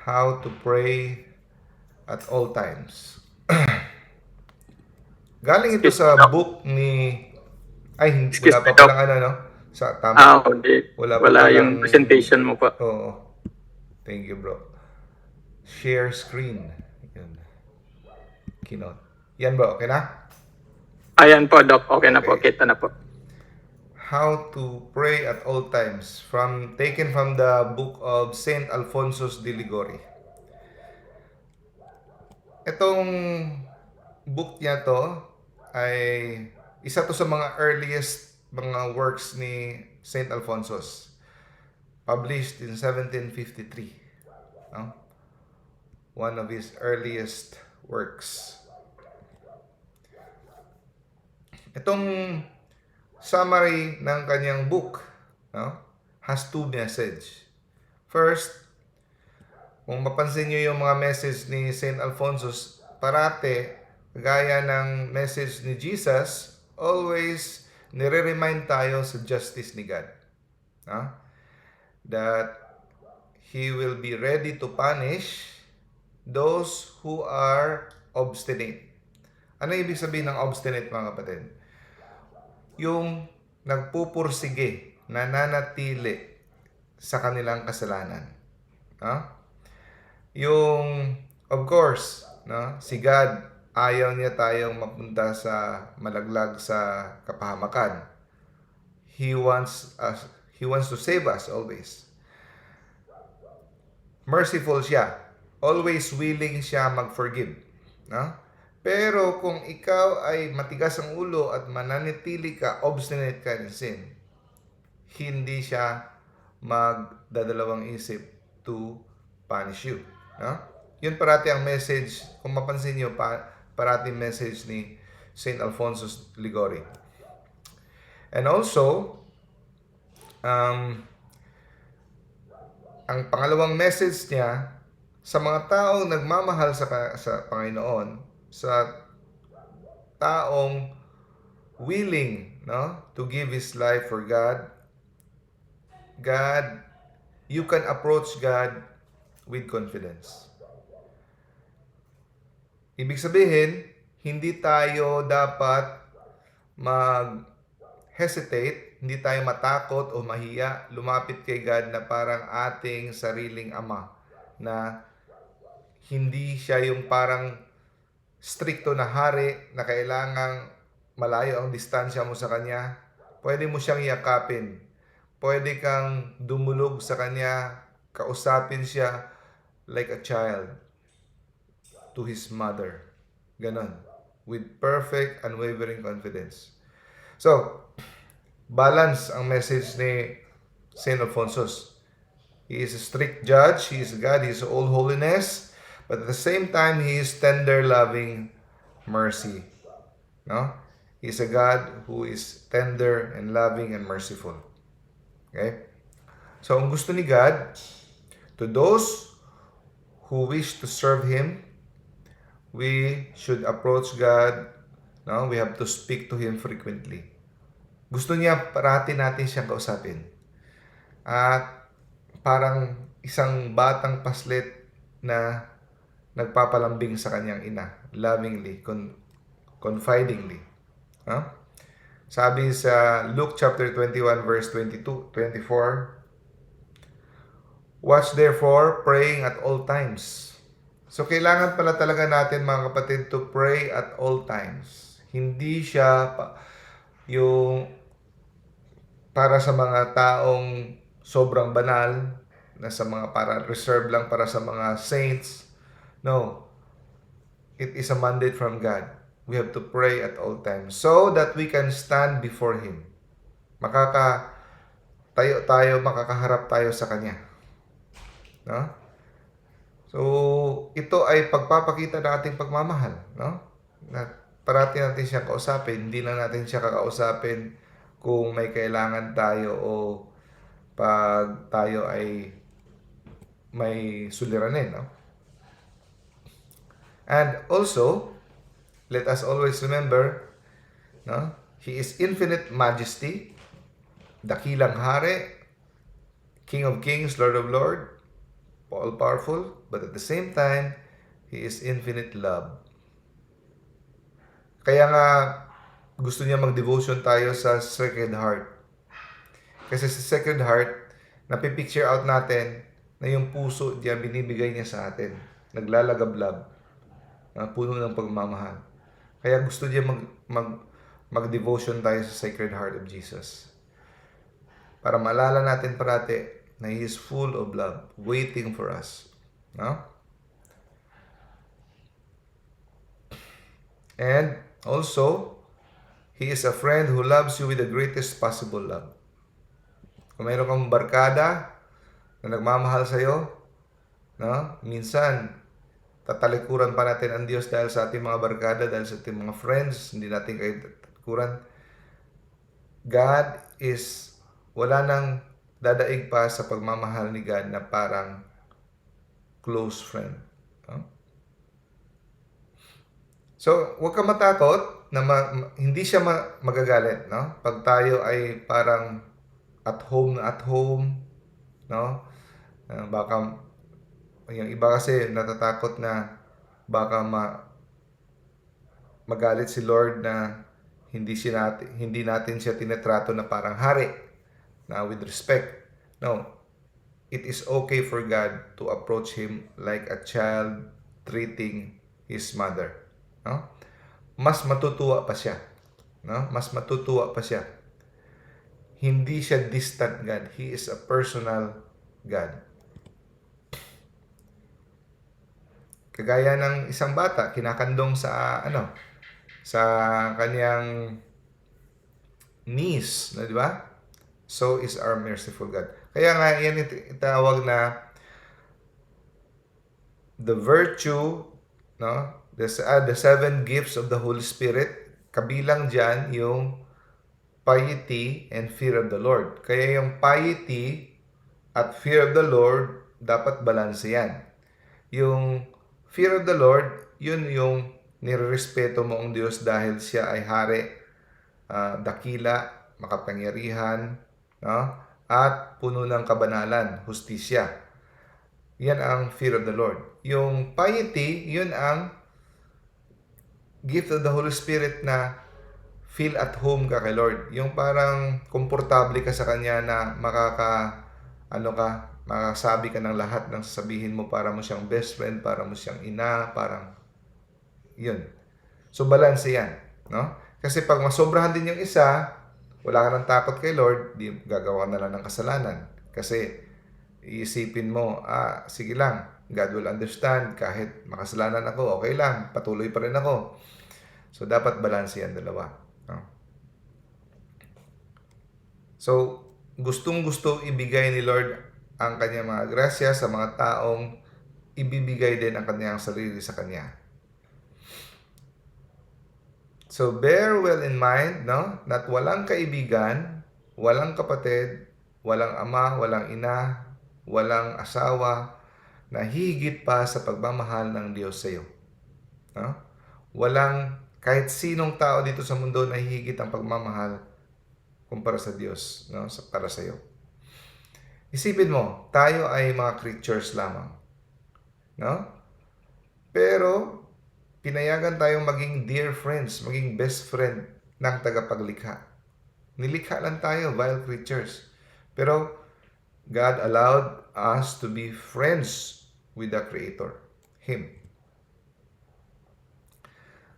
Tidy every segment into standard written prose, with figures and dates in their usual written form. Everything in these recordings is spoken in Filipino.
how to pray at all times. Galing ito Excuse me, sa Doc. book ni... Ay, Excuse wala me, pa Doc. palang ano, no? Tama. Hindi. Wala pa Wala palang... yung presentation mo po. Oo. Thank you, bro. Share screen. Yan. Keynote. Yan ba? Okay na? Ayan po, Doc. Okay na po. Okay. Kita na po. How to pray at all times. Taken from the book of Saint Alphonsus de Ligori. Itong book niya to ay isa to sa mga earliest mga works ni Saint Alphonsus. Published in 1753. No? One of his earliest works. Itong summary ng kanyang book, no, has two message. First, kung mapansin nyo yung mga message ni Saint Alphonsus, parate, gaya ng message ni Jesus, always nire-remind tayo sa justice ni God. No? That He will be ready to punish those who are obstinate. Ano ibig sabihin ng obstinate, mga kapatid? Yung nagpupursige, nananatili sa kanilang kasalanan. No? Yung, of course, no, si God, ayaw niya tayong mapunta sa malaglag sa kapahamakan. He wants to save us always. Merciful siya. Always willing siya mag-forgive. No? Pero kung ikaw ay matigas ang ulo at mananatili ka, obstinate ka in sin, hindi siya magdadalawang isip to punish you. No? Yun parati ang message, kung mapansin nyo, parati message ni St. Alphonsus Ligori. And also, ang pangalawang message niya, sa mga taong nagmamahal sa Panginoon, sa taong willing, no, to give his life for God, you can approach God with confidence. Ibig sabihin, hindi tayo dapat mag-hesitate, hindi tayo matakot o mahiya lumapit kay God na parang ating sariling ama, na hindi siya yung parang stricto na hari na kailangang malayo ang distansya mo sa kanya. Pwede mo siyang yakapin. Pwede kang dumulog sa kanya, kausapin siya like a child to his mother. Ganon. With perfect, unwavering confidence. So, balance ang message ni Saint Alphonsus. He is a strict judge. He is God. He is all holiness. But at the same time, He is tender, loving mercy. No? He is a God who is tender and loving and merciful. Okay? So, ang gusto ni God, to those who wish to serve Him, we should approach God. No? We have to speak to Him frequently. Gusto niya parati natin siyang kausapin. At parang isang batang paslit na nagpapalambing sa kanyang ina, lovingly, confidingly. Huh? Sabi sa Luke chapter 21 verse 22, 24, watch therefore, praying at all times. So kailangan pala talaga natin, mga kapatid, to pray at all times. Hindi siya yung para sa mga taong sobrang banal, na sa mga para reserve lang para sa mga saints. No. It is a mandate from God. We have to pray at all times so that we can stand before Him. Makakaharap tayo sa Kanya. No? So, ito ay pagpapakita ng ating pagmamahal. No? Na parati natin siyang kausapin. Hindi lang natin siya kakausapin kung may kailangan tayo o pag tayo ay may suliranin. No? And also, let us always remember, no, He is infinite majesty, dakilang hari, King of kings, Lord of lords, all-powerful, but at the same time, He is infinite love. Kaya nga, gusto niya mag-devotion tayo sa Sacred Heart. Kasi sa Sacred Heart, napipicture out natin na yung puso niya binibigay niya sa atin. Naglalagablab. Puno ng pagmamahal. Kaya gusto niya mag-devotion tayo sa Sacred Heart of Jesus. Para maalala natin parati na He is full of love, waiting for us. No? And also, He is a friend who loves you with the greatest possible love. Kung mayroon kang barkada na nagmamahal sa'yo, no? Minsan, tatalikuran pa natin ang Diyos dahil sa ating mga barkada, dahil sa ating mga friends, hindi natin kayo tatalikuran. God is, wala nang dadaig pa sa pagmamahal ni God na parang close friend. No? So, huwag ka matakot na hindi siya magagalit, no? Pag tayo ay parang at home, no? Baka yung iba kasi natatakot na baka magalit si Lord na hindi natin siya tinetrato na parang hari, na with respect. No. It is okay for God to approach him like a child treating his mother. No? Mas matutuwa pa siya. No? Mas matutuwa pa siya. Hindi siya distant God. He is a personal God. Kagaya ng isang bata, kinakandong sa sa kanyang niece, di ba? So is our merciful God. Kaya nga yan itawag na the virtue, no? The seven gifts of the Holy Spirit. Kabilang diyan yung piety and fear of the Lord. Kaya yung piety at fear of the Lord dapat balanse yan. Yung fear of the Lord, yun yung nirerespeto mo ang Diyos dahil siya ay hari, dakila, makapangyarihan, no? At puno ng kabanalan, hustisya. Yan ang fear of the Lord. Yung piety, yun ang gift of the Holy Spirit na feel at home ka kay Lord. Yung parang komportable ka sa Kanya na makasabi ka ng lahat ng sasabihin mo, para mo siyang best friend, para mo siyang ina, parang yun. So, balance yan. No? Kasi pag masobrahan din yung isa, wala ka ng takot kay Lord, di gagawa na lang ng kasalanan. Kasi iisipin mo, sige lang, God will understand, kahit makasalanan ako, okay lang, patuloy pa rin ako. So, dapat balance yan dalawa. No? So, gustong-gusto ibigay ni Lord ang kanyang mga grasya sa mga taong ibibigay din ang kanyang sarili sa kanya. So, bear well in mind, no, that walang kaibigan, walang kapatid, walang ama, walang ina, walang asawa na higit pa sa pagmamahal ng Diyos sa iyo. No? Walang kahit sinong tao dito sa mundo na higit ang pagmamahal kumpara sa Diyos, no, para sa iyo. Isipin mo, tayo ay mga creatures lamang. No? Pero pinayagan tayong maging dear friends, maging best friend ng tagapaglikha. Nilikha lang tayo, vile creatures. Pero God allowed us to be friends with the Creator, Him.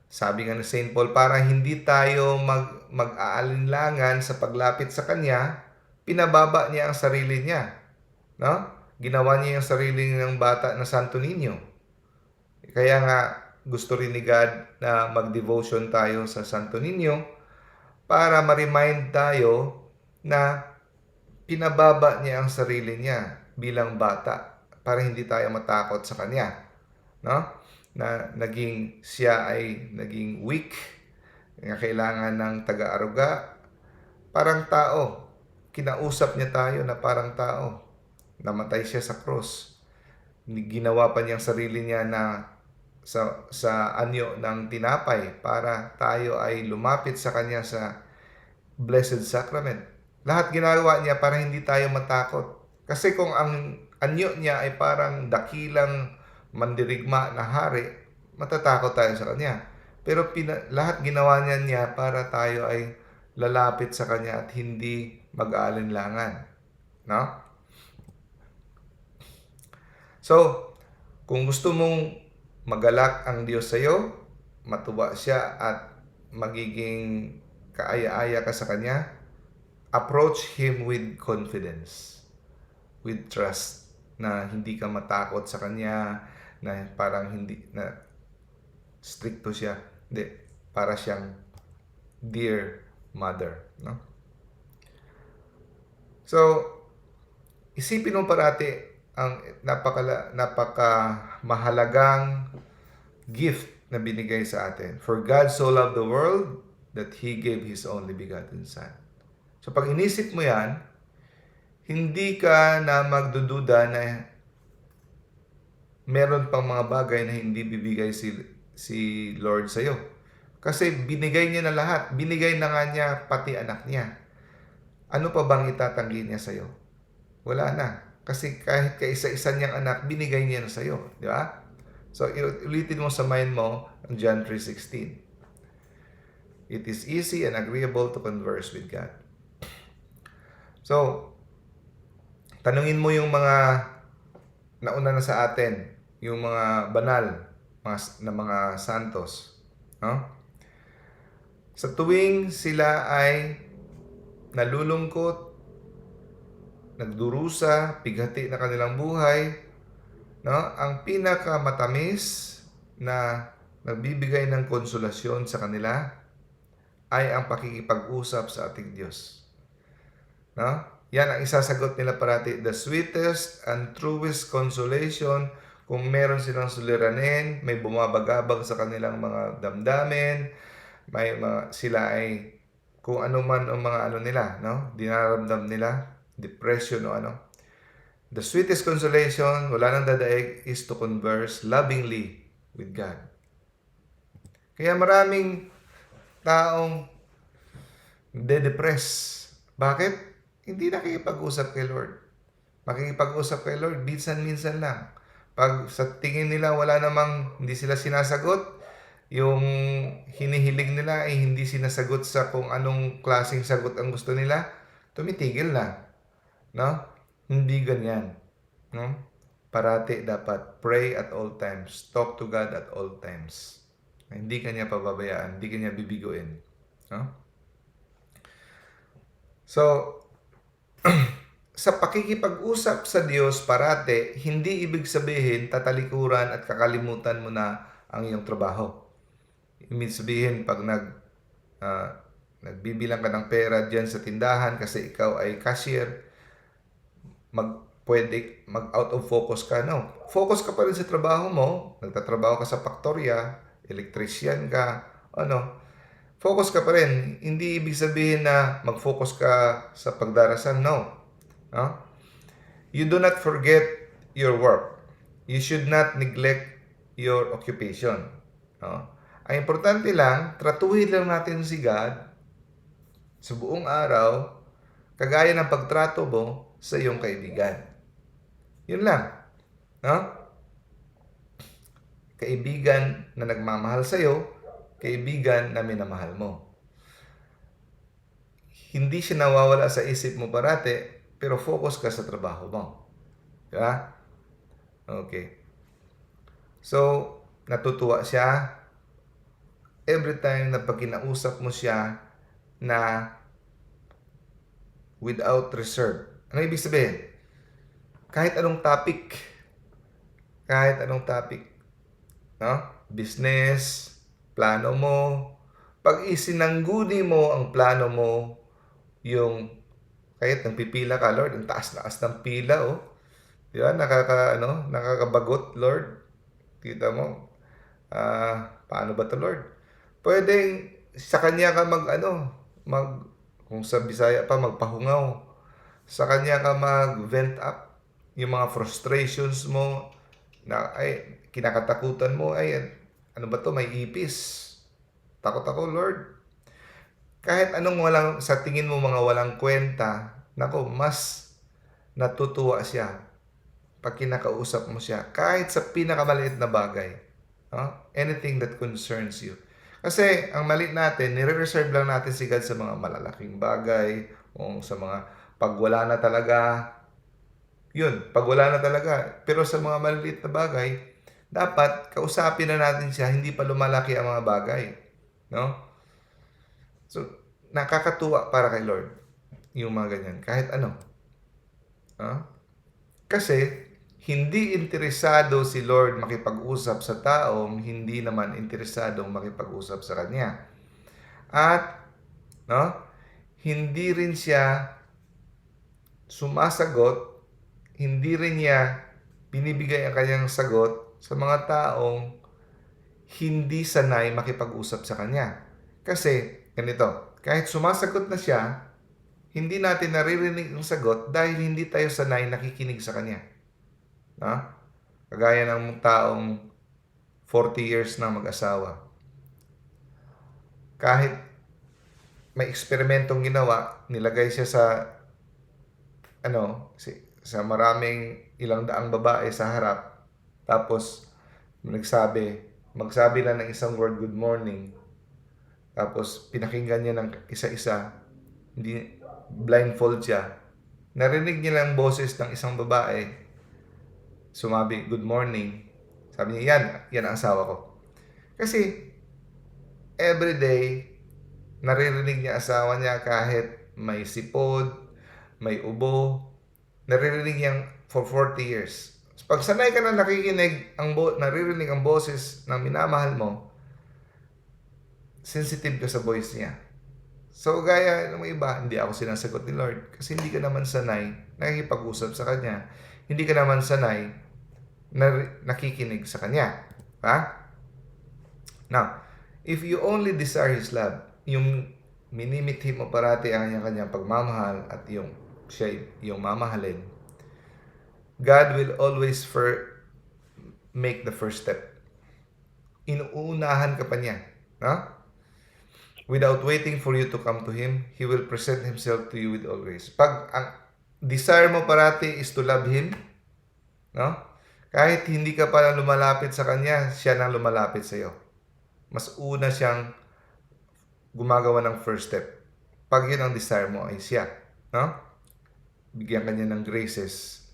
Sabi nga ni St. Paul, para hindi tayo mag-aalinlangan sa paglapit sa Kanya, pinababa niya ang sarili niya. No? Ginawa niya yung sarili ng bata na Santo Niño. Kaya nga, gusto rin ni God na mag-devotion tayo sa Santo Niño para ma-remind tayo na pinababa niya ang sarili niya bilang bata para hindi tayo matakot sa Kanya. No? Na siya ay naging weak, na kailangan ng taga-aruga, parang tao. Kinausap niya tayo na parang tao. Namatay siya sa cross. Ginawa pa niyang sarili niya na sa anyo ng tinapay para tayo ay lumapit sa Kanya sa Blessed Sacrament. Lahat ginagawa niya para hindi tayo matakot. Kasi kung ang anyo niya ay parang dakilang mandirigma na hari, matatakot tayo sa kanya. Pero lahat ginawa niya para tayo ay lalapit sa kanya at hindi mag-aalinlangan. No? So, kung gusto mong magalak ang Diyos sa iyo, matuwa siya at magiging kaaya-aya ka sa Kanya, approach Him with confidence, with trust, na hindi ka matakot sa Kanya, na parang hindi, na stricto siya. Hindi, para siyang dear mother. No? So, isipin mo parati ang napaka mahalagang gift na binigay sa atin. For God so loved the world that He gave His only begotten Son. So pag inisip mo yan, hindi ka na magdududa na meron pang mga bagay na hindi bibigay si Lord sa iyo. Kasi binigay niya na lahat. Binigay na nga niya pati anak niya. Ano pa bang itatanggi niya sa iyo? Wala na. Kasi kahit kaisa-isa niyang anak, binigay niya na sa iyo. Di ba? So, ulitin mo sa mind mo ang John 3:16. It is easy and agreeable to converse with God. So, tanungin mo yung mga nauna na sa atin, yung mga banal na mga santos. No? Sa tuwing sila ay nalulungkot, nagdurusa, pighati na kanilang buhay, no? Ang pinakamatamis na nagbibigay ng konsolasyon sa kanila ay ang pakikipag-usap sa ating Diyos. No? Yan ang isasagot nila parati. The sweetest and truest consolation, kung meron silang suliranin, may bumabagabag sa kanilang mga damdamin, sila ay kung ano man ang mga ano nila, no? Dinaramdam nila, depression o ano. The sweetest consolation, wala nang dadaig, is to converse lovingly with God. Kaya maraming taong de-depress. Bakit? Hindi nakikipag-usap kay Lord. Makikipag-usap kay Lord, minsan-minsan lang. Pag sa tingin nila wala namang, hindi sila sinasagot, yung hinihiling nila ay hindi sinasagot sa kung anong klaseng sagot ang gusto nila, tumitigil na. No? Hindi ganyan. No? Parati dapat pray at all times. Talk to God at all times. Hindi kanya pababayaan. Hindi kanya bibiguin. No? So, sa pakikipag-usap sa Diyos parati, hindi ibig sabihin tatalikuran at kakalimutan mo na ang iyong trabaho. Ibig sabihin, pag nagbibilang ka ng pera dyan sa tindahan kasi ikaw ay cashier, pwede mag-out of focus ka. No, focus ka pa rin sa trabaho mo. Nagtatrabaho ka sa faktorya, electrician ka, ano, focus ka pa rin. Hindi ibig sabihin na mag-focus ka sa pagdarasal. No. You do not forget your work. You should not neglect your occupation. No? Ang importante lang, tratuhin lang natin si God sa buong araw, kagaya ng pagtrato mo sa iyong kaibigan. Yun lang. No? Kaibigan na nagmamahal sa iyo, kaibigan na minamahal mo. Hindi siya nawawala sa isip mo parati, pero focus ka sa trabaho mo. Diba? Okay. So, natutuwa siya every time na pag kinausap mo siya na without reserve. Ano ibig sabihin? Kahit anong topic, no? Business, plano mo, pag isinangguni mo ang plano mo, yung kahit nagpipila ka, Lord, ang taas-taas ng pila, oh. Di ba? Nakakabagot, Lord. Kita mo, paano ba to, Lord? Pwedeng sa Kanya ka kung sa Bisaya pa, magpahungaw. Sa Kanya ka mag-vent up yung mga frustrations mo, na ay kinakatakutan mo, ay ano ba to, may ipis. Takot ako, Lord. Kahit anong sa tingin mo mga walang kwenta, nako, mas natutuwa siya pag kinakausap mo siya, kahit sa pinakamaliit na bagay. No? Anything that concerns you. Kasi ang mali natin, nire-reserve lang natin si God sa mga malalaking bagay, o sa mga pag wala na talaga, yun, pag wala na talaga. Pero sa mga maliliit na bagay, dapat kausapin na natin siya, hindi pa lumalaki ang mga bagay. No? So, nakakatuwa para kay Lord yung mga ganyan. Kahit ano. No? Kasi, hindi interesado si Lord makipag-usap sa taong hindi naman interesadong makipag-usap sa Kanya. At, no, hindi rin siya sumasagot, hindi rin niya binibigay ang kanyang sagot sa mga taong hindi sanay makipag-usap sa Kanya. Kasi, ganito, kahit sumasagot na siya, hindi natin naririnig ang sagot dahil hindi tayo sanay nakikinig sa Kanya. No? Kagaya ng taong 40 years na mag-asawa. Kahit may eksperimentong ginawa, nilagay siya sa sa maraming ilang daang babae sa harap. Tapos magsabi lang ng isang word, good morning. Tapos pinakinggan niya ng isa-isa. Hindi blindfold siya. Narinig niya lang boses ng isang babae. Sumabi, good morning. Sabi niya, yan ang asawa ko. Kasi, everyday, naririnig niya asawa niya kahit may sipod, may ubo, naririnig niyang for 40 years. Pag sanay ka na naririnig ang boses ng minamahal mo, sensitive ka sa voice niya. So, gaya ng iba, hindi ako sinasagot ni Lord kasi hindi ka naman sanay nakikipag-usap sa Kanya. Hindi ka naman sanay nakikinig sa Kanya. Ha? Now, if you only desire His love, yung minimithi mo parati ang kanyang pagmamahal at yung siya yung mamahalin, God will always make the first step. Inuunahan ka pa niya. No? Without waiting for you to come to Him, He will present Himself to you with all grace. Pag ang desire mo parati is to love Him, no? Kahit hindi ka pa lumalapit sa Kanya, siya nang lumalapit sa iyo. Mas una siyang gumagawa ng first step. Pag yun ang desire mo ay siya. No? Bigyan ka niya ng graces.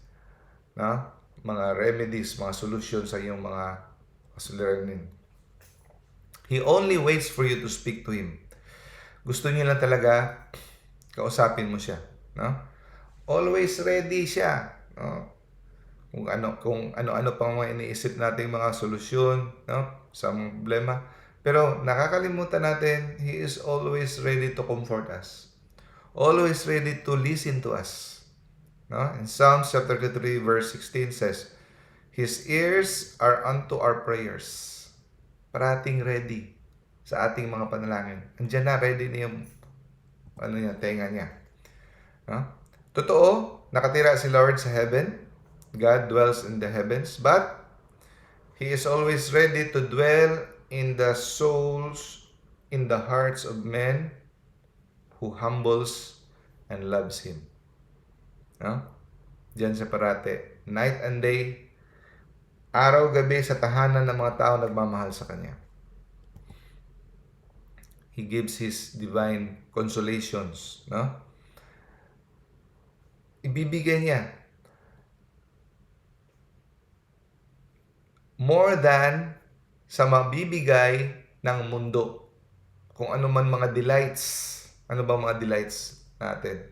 No? Mga remedies, mga solutions sa iyong mga kasuliranin. He only waits for you to speak to Him. Gusto niya lang talaga kausapin mo siya. No? Always ready siya. No? Kung ano pang mga iniisip nating mga solusyon, no, sa mga problema. Pero nakakalimutan natin, He is always ready to comfort us. Always ready to listen to us. No? In Psalms chapter 33 verse 16 says, His ears are unto our prayers. Parating ready sa ating mga panalangin. Andiyan na, ready na yung tenga niya. No? Totoo, nakatira si Lord sa heaven. God dwells in the heavens, but He is always ready to dwell in the souls, in the hearts of men who humbles and loves Him. No? Diyan siya parate. Night and day, araw-gabi sa tahanan ng mga tao nagmamahal sa Kanya. He gives His divine consolations. No? Ibibigay niya more than sa mabibigay ng mundo. Kung ano man mga delights. Ano ba mga delights natin?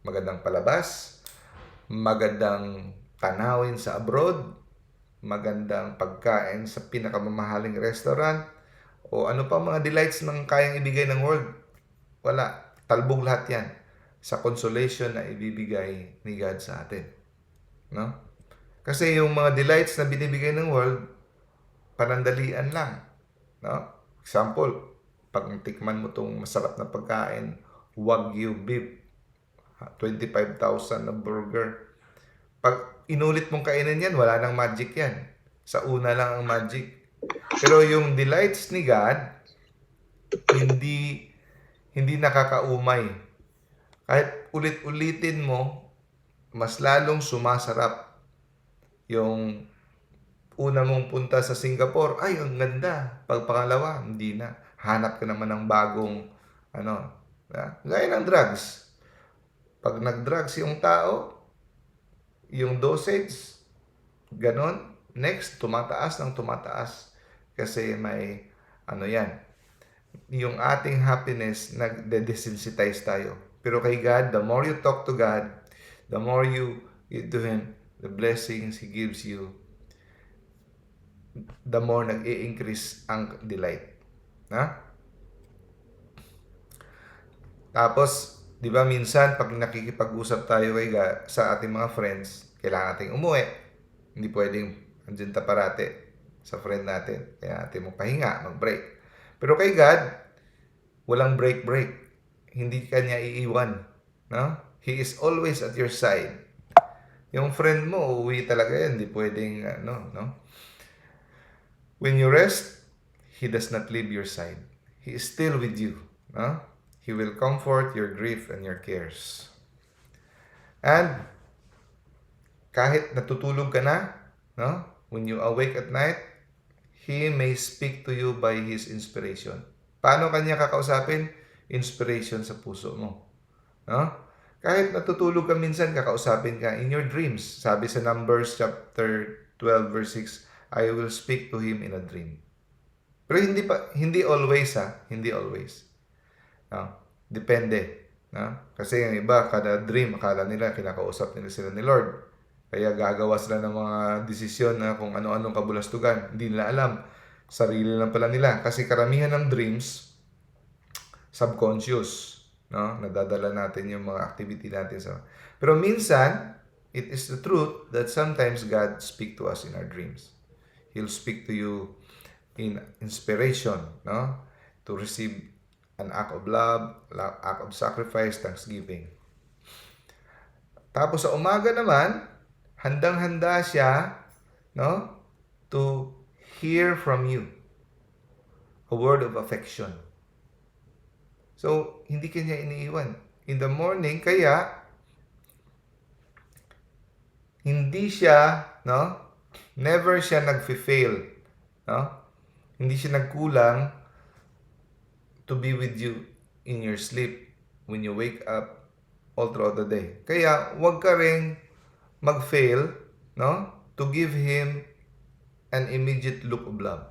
Magandang palabas, magandang tanawin sa abroad, magandang pagkain sa pinakamamahaling restaurant, o ano pa mga delights ng kayang ibigay ng world. Wala. Talbog lahat yan sa consolation na ibibigay ni God sa atin. No? Kasi yung mga delights na binibigay ng world, panandalian lang. No? Example, pag tikman mo itong masarap na pagkain, Wagyu beef, 25,000 na burger. Pag inulit mong kainin yan, wala nang magic yan. Sa una lang ang magic. Pero yung delights ni God, hindi nakakaumay. Kahit ulit-ulitin mo, mas lalong sumasarap yung una mong punta sa Singapore. Ay, ang ganda. Pag pangalawa, hindi na. Hanap ka naman ng bagong, gaya ng drugs. Pag nag-drugs yung tao, yung dosage, ganon, next, tumataas ng tumataas. Kasi may, yung ating happiness, nagde-desensitize tayo. Pero kay God, the more you talk to God, the more you do Him, the blessings He gives you, the more nag-i-increase ang delight. Tapos, di ba minsan, pag nakikipag-usap tayo sa ating mga friends, kailangan nating umuwi. Hindi pwedeng andyan ta parate sa friend natin. Kaya natin magpahinga, mag-break. Pero kay God, walang break-break. Hindi ka niya iiwan. He is always at your side. Yung friend mo, uuwi talaga yan. Hindi pwedeng, When you rest, He does not leave your side. He is still with you. He will comfort your grief and your cares. And kahit natutulog ka na, when you awake at night, He may speak to you by His inspiration. Paano kanya kakausapin? Inspiration sa puso mo. Kahit natutulog ka minsan, kakausapin ka in your dreams. Sabi sa Numbers chapter 12 verse 6, I will speak to him in a dream. Pero hindi always. Hindi always. Depende. Kasi yung iba, kada dream, akala nila, kinakausap nila sila ni Lord. Kaya gagawa sila ng mga desisyon na kung ano-anong kabulastugan. Hindi nila alam. Sarili lang pala nila. Kasi karamihan ng dreams, subconscious. Nadadala natin yung mga activity natin. Pero minsan, it is the truth that sometimes God speak to us in our dreams. He'll speak to you in inspiration, to receive an act of love, act of sacrifice, thanksgiving. Tapos sa umaga naman, handang-handa siya, to hear from you. A word of affection. So, hindi kanya iniiwan. In the morning, kaya, hindi siya, never siya nag-fail. Hindi siya nagkulang to be with you in your sleep, when you wake up, all throughout the day. Kaya, huwag ka rin mag-fail, to give Him an immediate look of love.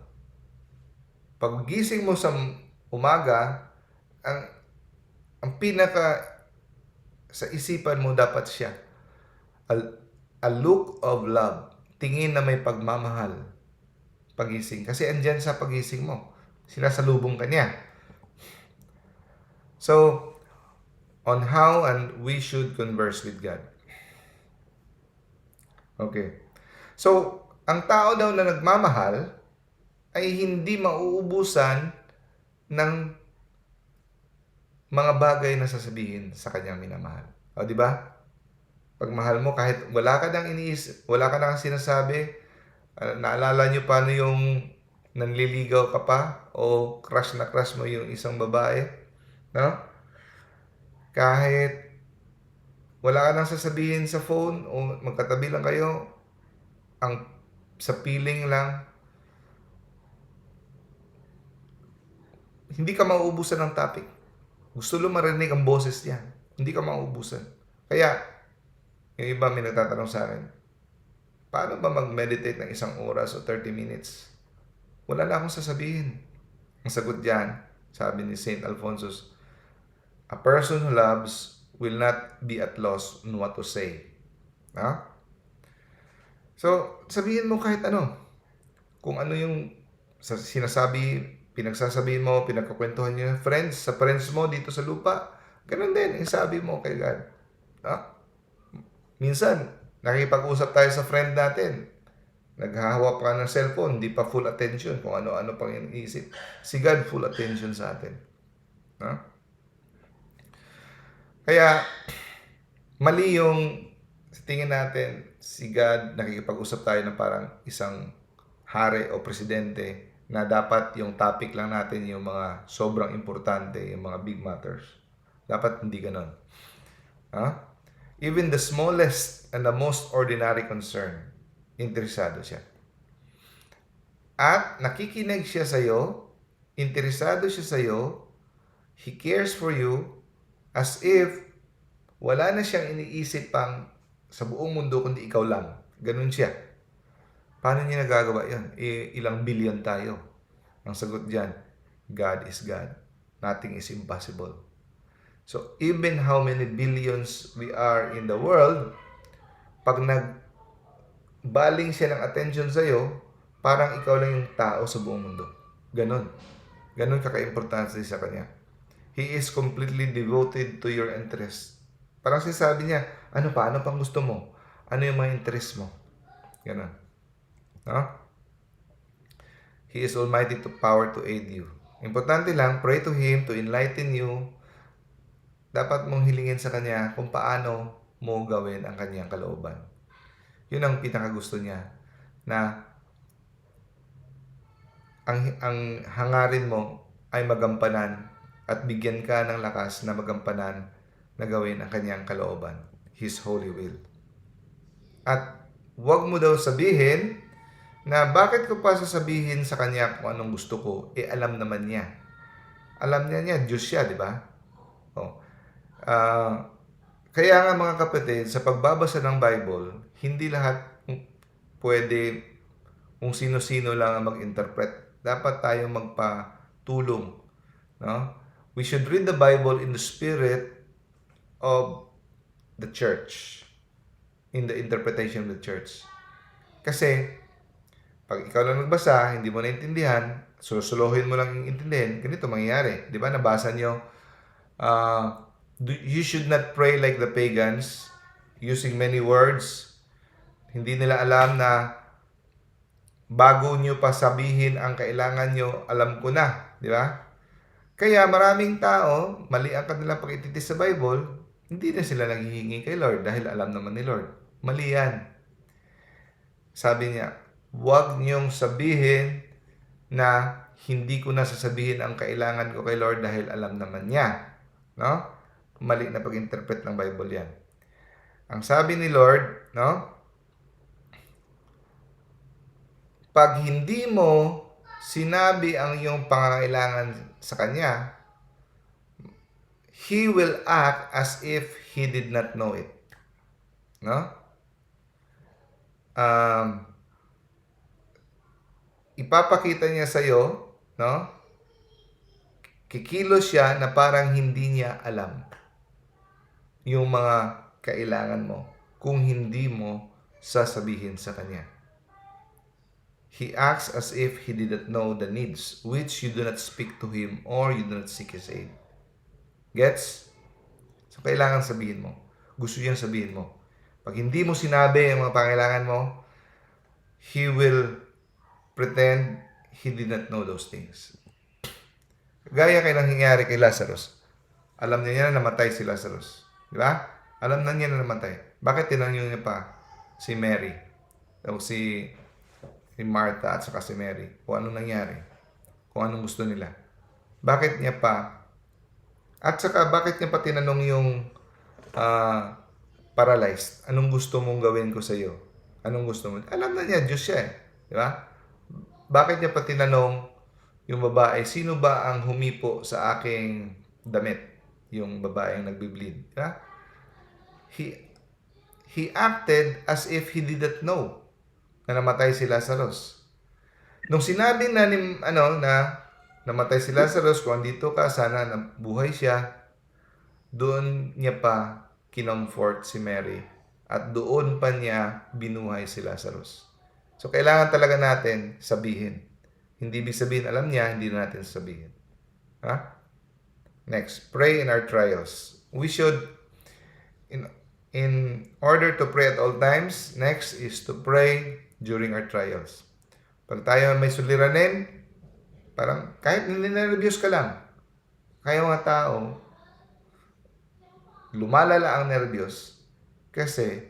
Pag gising mo sa umaga, ang pinaka sa isipan mo dapat siya. A look of love. Tingin na may pagmamahal. Pagising. Kasi andyan sa pagising mo. Sinasalubong ka niya. So, on how and we should converse with God. Okay. So, ang tao daw na nagmamahal ay hindi mauubusan ng mga bagay na sasabihin sa kanyang minamahal. O, di ba? Pag mahal mo, kahit wala ka nang iniisip, wala ka nang sinasabi, naalala nyo paano yung nanliligaw ka pa o crush na crush mo yung isang babae, kahit wala ka nang sasabihin sa phone o magkatabi lang kayo, sa feeling lang, hindi ka mauubusan ng topic. Gusto lang marinig ang boses niya. Hindi ka mauubusan. Kaya, yung iba may nagtatanong sa akin, paano ba mag-meditate ng 1 oras o 30 minutes? Wala na akong sasabihin. Ang sagot diyan, sabi ni St. Alphonsus, a person who loves will not be at loss on what to say. So, sabihin mo kahit ano. Kung ano yung pinagsasabihin mo, pinagkakwentuhan niyo, sa friends mo dito sa lupa, ganun din, isabi mo kay God. Minsan, nakipag-usap tayo sa friend natin. Naghahawak pa ng cellphone, hindi pa full attention kung ano-ano pang iniisip. Si God, full attention sa atin. Kaya, mali yung tingin natin, si God, nakikipag-usap tayo na parang isang hari o presidente na dapat yung topic lang natin yung mga sobrang importante, yung mga big matters. Dapat hindi ganon. Even the smallest and the most ordinary concern, interesado siya. At nakikinig siya sa'yo, interesado siya sa'yo, He cares for you as if wala na siyang iniisip pang sa buong mundo kundi ikaw lang. Ganun siya. Paano niya nagagawa yan? Ilang billion tayo. Ang sagot dyan, God is God. Nothing is impossible. So, even how many billions we are in the world, pag nagbaling siya ng attention sa'yo, parang ikaw lang yung tao sa buong mundo. Ganon. Ganon kaka-importante sa kanya. He is completely devoted to your interest. Parang sinasabi niya, ano pa? Ano pang gusto mo? Ano yung mga interest mo? Ganon. No? He is almighty to power to aid you. Importante lang, pray to Him to enlighten you. Dapat mong hilingin sa Kanya kung paano mo gawin ang Kanyang kalooban. Yun ang pinakagusto niya. Na ang hangarin mo ay magampanan at bigyan ka ng lakas na magampanan na gawin ang Kanyang kalooban. His holy will. At huwag mo daw sabihin na bakit ko pa sasabihin sa Kanya kung anong gusto ko, alam naman niya. Alam niya, Diyos siya, di ba? Oh. Kaya nga mga kapatid, sa pagbabasa ng Bible, hindi lahat pwede kung sino-sino lang ang mag-interpret. Dapat tayo magpatulong. No? We should read the Bible in the spirit of the church, in the interpretation of the church. Kasi, pag ikaw lang nagbasa, hindi mo naintindihan, susuluhin mo lang yung intindihin, ganito mangyayari. Di ba? Nabasa nyo, you should not pray like the pagans, using many words. Hindi nila alam na bago nyo pa sabihin ang kailangan nyo, alam ko na. Di ba? Kaya maraming tao, mali ang kanilang pag-ititis sa Bible, hindi na sila naghihingi kay Lord dahil alam naman ni Lord. Mali yan. Sabi niya, huwag niyong sabihin na hindi ko na sasabihin ang kailangan ko kay Lord dahil alam naman niya. No? Mali na pag-interpret ng Bible yan. Ang sabi ni Lord, no? Pag hindi mo sinabi ang iyong pangangailangan sa Kanya, He will act as if He did not know it. No? Ipapakita niya sa iyo, no? Kikilos siya na parang hindi niya alam yung mga kailangan mo kung hindi mo sasabihin sa Kanya. He acts as if He did not know the needs which you do not speak to Him or you do not seek His aid. Gets? So, kailangan sabihin mo. Gusto niyang sabihin mo. Pag hindi mo sinabi ang mga pangailangan mo, He will pretend He did not know those things. Gaya kay nangyayari kay Lazarus. Alam niya na namatay si Lazarus. Di ba? Alam na niya na namatay. Bakit tinanong niya pa si Mary? O si Martha at saka si Mary? Kung ano nangyari? Kung anong gusto nila? Bakit niya pa? At saka bakit niya pa tinanong yung paralyzed? Anong gusto mong gawin ko sa iyo? Anong gusto mo? Alam na niya, Diyos siya eh. Di ba? Bakit niya pa tinanong yung babae, sino ba ang humipo sa aking damit? Yung babaeng nagbibleed. Di ba? He acted as if he did not know na namatay si Lazarus. Nung sinabi na na namatay si Lazarus, kung andito ka, sana buhay siya, doon niya pa kinomfort si Mary at doon pa niya binuhay si Lazarus. So, kailangan talaga natin sabihin. Hindi ibig sabihin, alam niya, hindi na natin sabihin. Ha? Next, pray in our trials. We should, in order to pray at all times, next is to pray during our trials. Pag tayo may suliranin, parang kahit ninervyos ka lang, kaya mga tao, lumalala ang nervyos kasi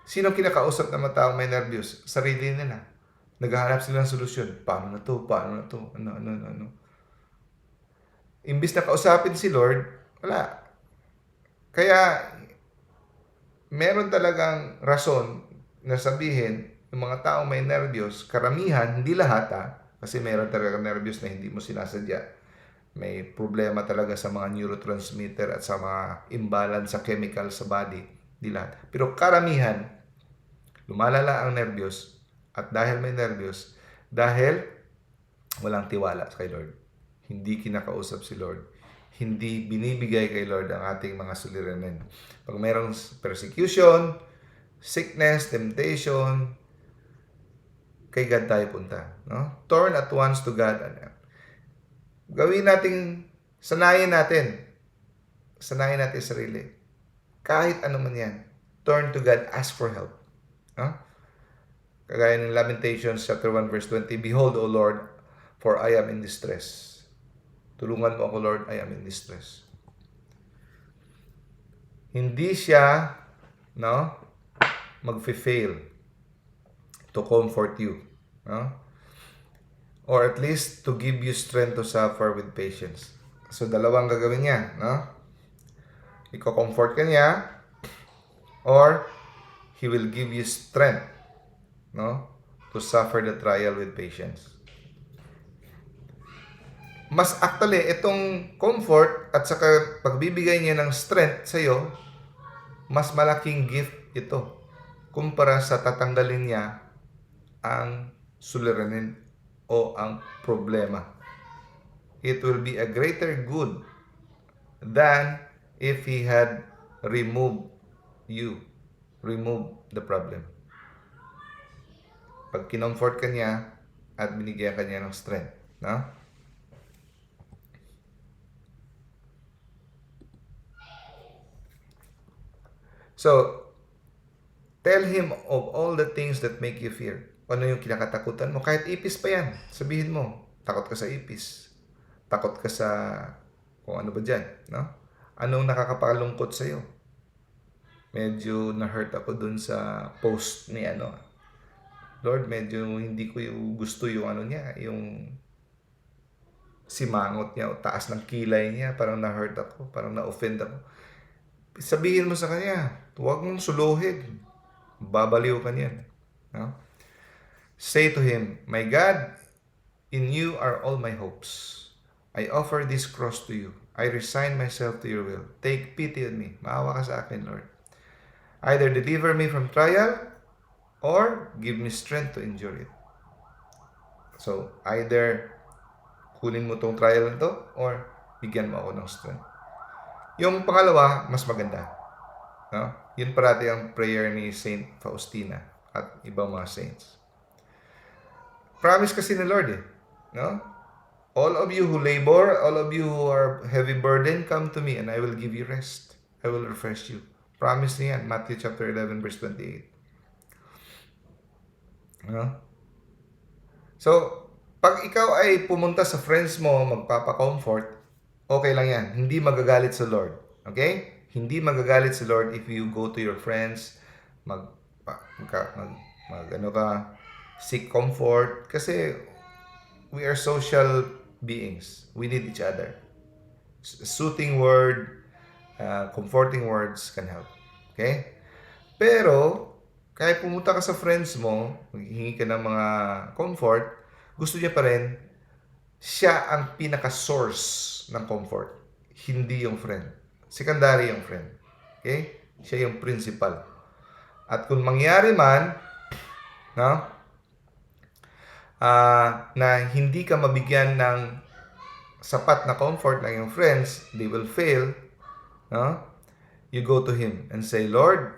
sino kinakausap ng mga taong may nervyos? Sarili nila. Naghahanap sila ng solusyon. Paano na to? Paano na to? Ano? Imbis na kausapin si Lord, wala. Kaya, meron talagang rason na sabihin, yung mga tao may nervyos, karamihan, hindi lahat kasi meron talaga nervyos na hindi mo sinasadya. May problema talaga sa mga neurotransmitter at sa mga imbalance sa chemical sa body, hindi lahat. Pero karamihan, lumalala ang nervyos at dahil may nervyos, dahil walang tiwala kay Lord. Hindi kinakausap si Lord. Hindi binibigay kay Lord ang ating mga suliranin. Pag mayroong persecution, sickness, temptation, kay God tayo punta. No? Turn at once to God. Gawin nating, sanayin natin sarili. Kahit ano man yan, turn to God, ask for help. No? Kagaya ng Lamentations chapter 1 verse 20, Behold, O Lord, for I am in distress. Tulungan mo ako, Lord, I am in distress. Hindi siya, no, mag-fail to comfort you, no? Or at least to give you strength to suffer with patience. So, dalawang gagawin niya, no? Iko-comfort ka niya, or He will give you strength, no, to suffer the trial with patience. Mas actually, itong comfort at saka pagbibigay niya ng strength sa iyo, mas malaking gift ito kumpara sa tatanggalin niya ang suliranin o ang problema. It will be a greater good than if He had removed the problem. Pag kinomfort ka niya at binigyan ka niya ng strength, no? So, tell him of all the things that make you fear. Ano yung kinakatakutan mo? Kahit ipis pa yan. Sabihin mo, takot ka sa ipis. Takot ka sa kung ano ba dyan. No? Anong nakakakalungkot sa'yo? Medyo na-hurt ako dun sa post ni Lord, medyo hindi ko yung gusto yung niya, yung simangot niya o taas ng kilay niya. Parang na-hurt ako, parang na-offend ako. Sabihin mo sa kanya, huwag mong suluhin. Babaliw ka niyan. No? Say to him, My God, in you are all my hopes. I offer this cross to you. I resign myself to your will. Take pity on me. Maawa ka sa akin, Lord. Either deliver me from trial or give me strength to endure it. So, either kunin mo tong trial na to or bigyan mo ako ng strength. Yung pangalawa, mas maganda. No? Yun parati ang prayer ni Saint Faustina at ibang mga saints. Promise kasi ni Lord no? All of you who labor, all of you who are heavy burden, come to me and I will give you rest. I will refresh you. Promise niya yan, Matthew chapter 11 verse 28. No? So, pag ikaw ay pumunta sa friends mo, magpapa-comfort, okay lang yan. Hindi magagalit sa Lord. Okay? Hindi magagalit sa Lord if you go to your friends, seek comfort. Kasi we are social beings. We need each other. Soothing word, comforting words can help. Okay? Pero, kahit pumunta ka sa friends mo, maghihingi ka ng mga comfort, gusto niya pa rin, siya ang pinaka-source ng comfort. Hindi yung friend. Secondary yung friend. Okay? Siya yung principal. At kung mangyari man, no, na hindi ka mabigyan ng sapat na comfort ng iyong friends, they will fail, no? You go to Him and say, Lord,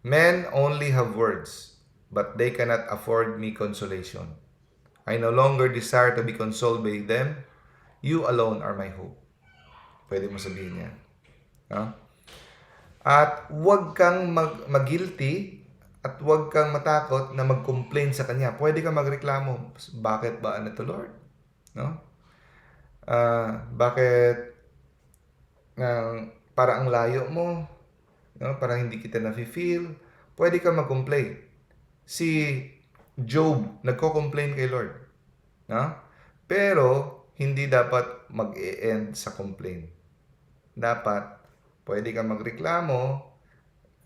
men only have words, but they cannot afford me consolation. I no longer desire to be consoled by them. You alone are my hope. Pwede mo sabihin yan. No? At huwag kang mag-guilty at huwag kang matakot na mag-complain sa Kanya. Pwede kang magreklamo. Bakit ba ano to, Lord? No? Bakit para ang layo mo? No? Para hindi kita na-feel? Pwede kang mag-complain. Si Job, nagko-complain kay Lord. No? Pero, hindi dapat mag-e-end sa complaint. Dapat, pwede kang magreklamo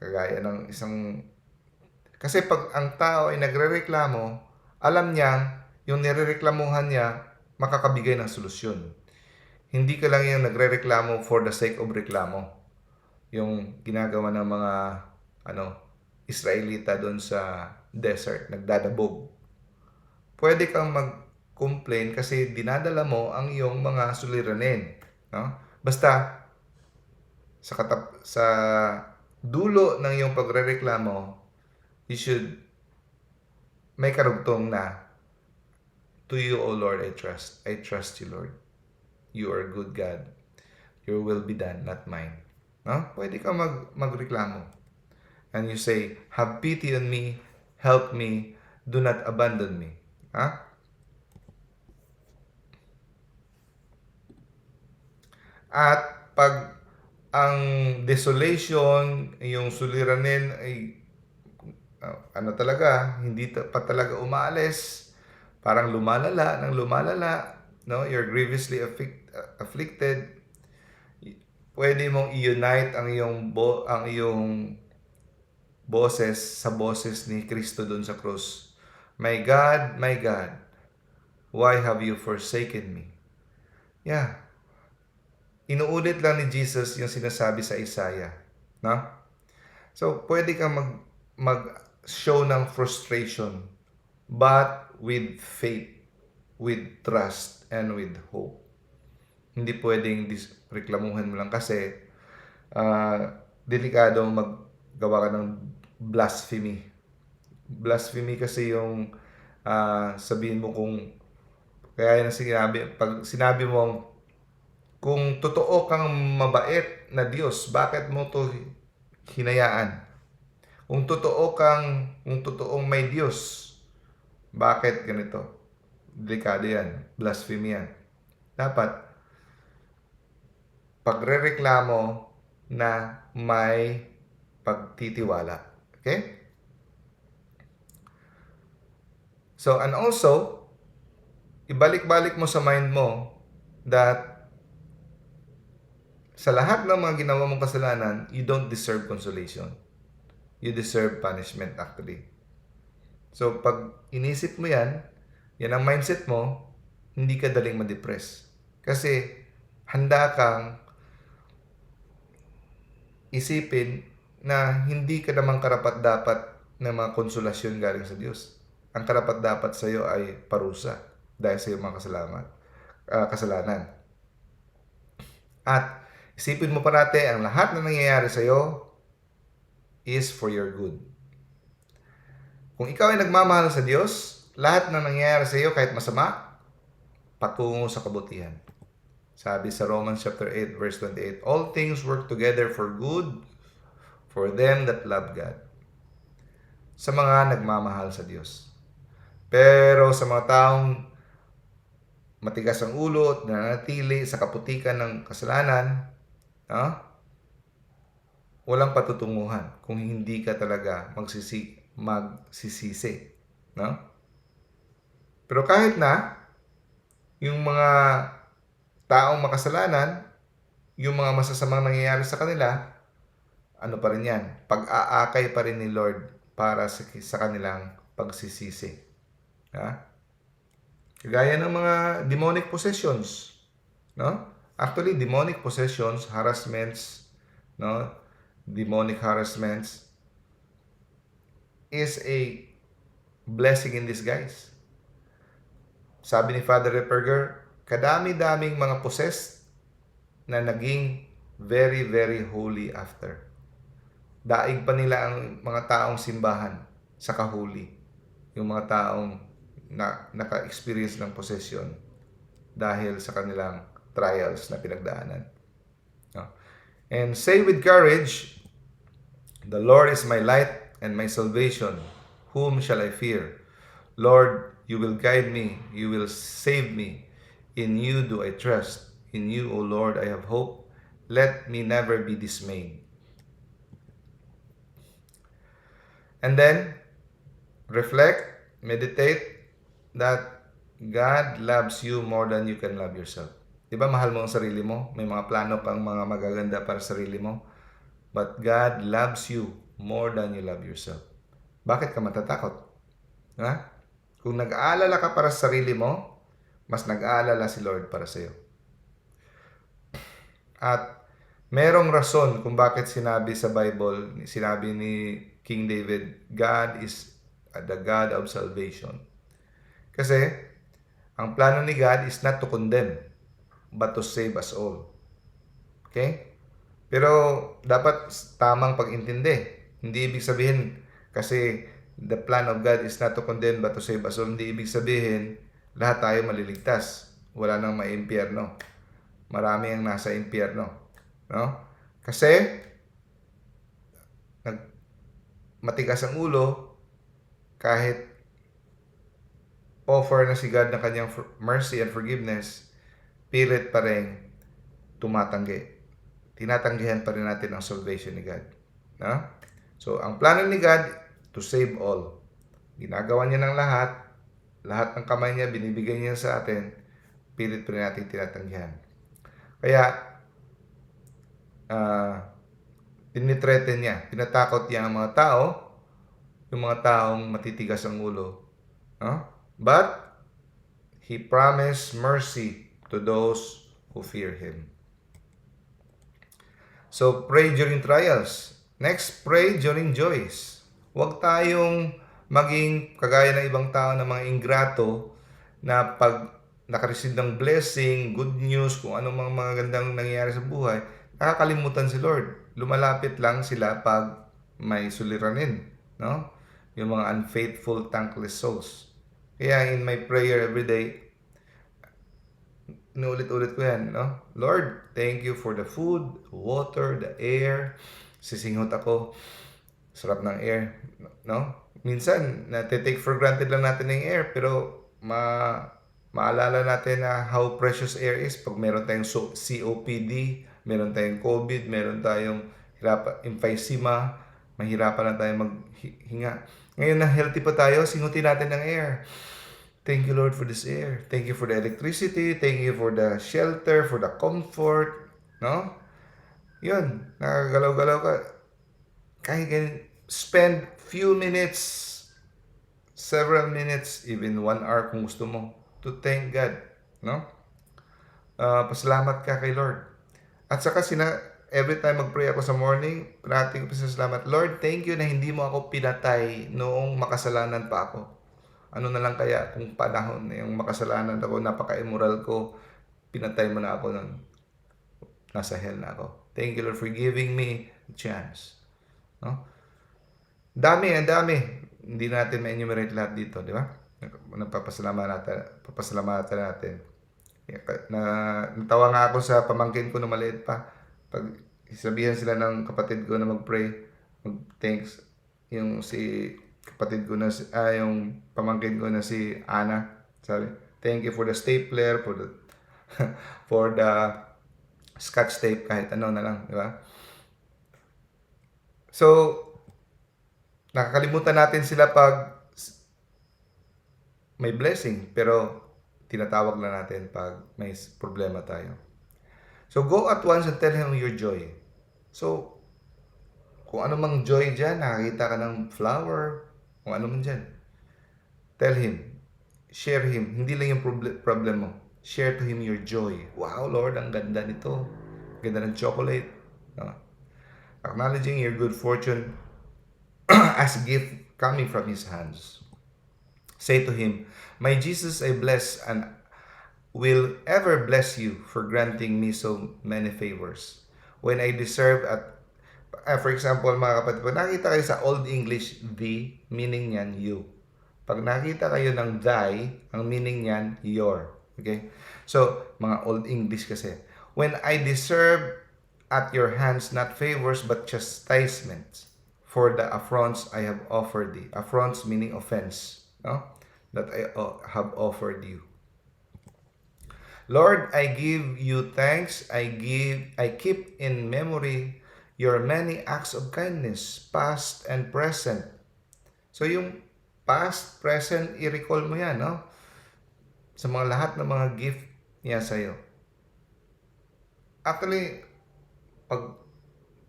Kagaya ng isang... Kasi pag ang tao ay nagrereklamo, alam niyang yung nirereklamuhan niya makakabigay ng solusyon. Hindi ka lang yung nagrereklamo for the sake of reklamo. Yung ginagawa ng mga Israelita doon sa desert, nagdadabog. Pwede kang mag-complain kasi dinadala mo ang iyong mga suliranin. No? Basta, sa dulo ng iyong pagrereklamo, you should may karugtong na, to you, O Lord, I trust. I trust you, Lord. You are a good God. Your will be done, not mine. No? Pwede kang magreklamo. And you say, have pity on me, help me, do not abandon me. Ha? At pag ang desolation, yung suliranin ay talaga, hindi pa talaga umaalis, parang lumalala, no? You're grievously afflicted. Pwede mong i-unite ang iyong boses sa boses ni Kristo doon sa krus. My God, why have you forsaken me? Yeah. Inuulit lang ni Jesus yung sinasabi sa Isaiah, no? So, pwede kang mag-show ng frustration, but with faith, with trust, and with hope. Hindi pwedeng reklamuhin mo lang kasi delikado maggawa ka ng blasphemy. Blasphemy kasi yung sabihin mo kung kaya na pag sinabi mo kung totoo kang mabait na Diyos, bakit mo to hinayaan? Kung totoong may Diyos, bakit ganito? Delikado yan. Blasphemy yan. Dapat, pagrereklamo na may pagtitiwala. Okay? So, and also, ibalik-balik mo sa mind mo that sa lahat ng mga ginawa mong kasalanan, you don't deserve consolation. You deserve punishment actually. So, pag inisip mo yan ang mindset mo, hindi ka daling ma-depress. Kasi, handa kang isipin na hindi ka naman karapat-dapat ng mga konsolasyon galing sa Diyos. Ang karapat-dapat sa iyo ay parusa dahil sa iyong mga kasalanan. At isipin mo parati, ang lahat na nangyayari sa iyo is for your good. Kung ikaw ay nagmamahal sa Diyos, lahat na nangyayari sa iyo kahit masama, patungo sa kabutihan. Sabi sa Romans chapter 8 verse 28, all things work together for good for them that love God. Sa mga nagmamahal sa Diyos. Pero sa mga taong matigas ang ulo at nananatili sa kaputikan ng kasalanan, walang patutunguhan kung hindi ka talaga magsisisi. No? Pero kahit na yung mga taong makasalanan, yung mga masasamang nangyayari sa kanila, ano pa rin yan? Pag-aakay pa rin ni Lord para sa kanilang pagsisisi. Kagaya ng mga demonic possessions. No? Actually, demonic possessions, harassments, no? Demonic harassments is a blessing in disguise. Sabi ni Father Ripperger, kadami-daming mga possessed na naging very, very holy after. Daig pa nila ang mga taong simbahan sa kahuli. Yung mga taong naka-experience ng possession dahil sa kanilang trials na pinagdaanan. And say with courage, the Lord is my light and my salvation. Whom shall I fear? Lord, you will guide me. You will save me. In you do I trust. In you, O Lord, I have hope. Let me never be dismayed. And then, reflect, meditate that God loves you more than you can love yourself. Diba mahal mo ang sarili mo? May mga plano kang mga magaganda para sa sarili mo. But God loves you more than you love yourself. Bakit ka matatakot? Ha? Kung nag-aalala ka para sa sarili mo, mas nag-aalala si Lord para sa iyo. At merong rason kung bakit sinabi sa Bible, sinabi ni King David, God is the God of salvation. Kasi, ang plano ni God is not to condemn, but to save us all. Okay? Pero, dapat tamang pag-intindi. Hindi ibig sabihin, kasi the plan of God is not to condemn, but to save us all. Hindi ibig sabihin, lahat tayo maliligtas. Wala nang maimpyerno. Marami ang nasa impyerno. No? Kasi, matigas ang ulo, kahit offer na si God ng kanyang mercy and forgiveness, pilit pa rin tumatanggi. Tinatanggihan pa rin natin ang salvation ni God. No? So, ang plano ni God, to save all. Ginagawa niya ng lahat ng kamay niya, binibigay niya sa atin, pilit pa rin natin tinatanggihan. Kaya, tinitreten niya, tinatakot niya ang mga tao, yung mga taong matitigas ang ulo. No? But, He promised mercy to those who fear Him. So, pray during trials. Next, pray during joys. Huwag tayong maging kagaya ng ibang tao na mga ingrato na pag nakareceive ng blessing, good news, kung anong mga gandang nangyayari sa buhay, nakakalimutan si Lord. Lumalapit lang sila pag may suliranin. No? Yung mga unfaithful, thankless souls. Kaya in my prayer every day, inulit-ulit ko yan, no? Lord, thank you for the food, water, the air. Sisinghot ako. Sarap ng air, no? Minsan, take for granted lang natin yung air, pero maalala natin na how precious air is pag meron tayong COPD, meron tayong COVID, meron tayong emphysema, mahirapan na tayong maghinga. Ngayon na healthy pa tayo, singutin natin ng air. Thank you, Lord, for this air. Thank you for the electricity. Thank you for the shelter, for the comfort. No? Yun, nakagalaw-galaw ka. Kahit spend few minutes, several minutes, even 1 hour kung gusto mo, to thank God. No? Pasalamat ka kay Lord. At saka every time mag-pray ako sa morning, parating ko pasalamat, Lord, thank you na hindi mo ako pinatay noong makasalanan pa ako. Ano na lang kaya kung panahon na yung makasalanan ako, napaka-immoral ko, pinatay mo na ako nun. Nasa hell na ako. Thank you, Lord, for giving me a chance. No? Dami. Hindi natin ma-enumerate lahat dito, di ba? Papasalamatan natin. Natawa nga ako sa pamangkin ko na maliit pa. Pag sabihan sila ng kapatid ko na mag-pray, mag-thanks, yung kapatid ko na yung pamangkin ko na si Ana, sabi, thank you for the stapler, for the for the scotch tape, kahit ano na lang, di ba? So, nakakalimutan natin sila pag may blessing, pero tinatawag na natin pag may problema tayo. So, go at once and tell Him your joy. So, kung ano mang joy dyan, nakakita ka ng flower, kung ano man dyan, tell Him, share Him, hindi lang yung problem mo, share to Him your joy. Wow, Lord, ang ganda nito, ganda ng chocolate. Acknowledging your good fortune as a gift coming from His hands. Say to Him, my Jesus, I bless and will ever bless you for granting me so many favors. When I deserve for example, mga kapatid, pag nakita kayo sa Old English, the, meaning niyan, you. Pag nakita kayo ng thy, ang meaning niyan, your. Okay? So, mga Old English kasi. When I deserve at your hands not favors but chastisements for the affronts I have offered thee. Affronts meaning offense, no? That I have offered you. Lord, I give you thanks. I keep in memory your many acts of kindness, past and present. So yung past, present, i-recall mo yan, no? Sa mga lahat ng mga gift niya sa'yo. Actually, pag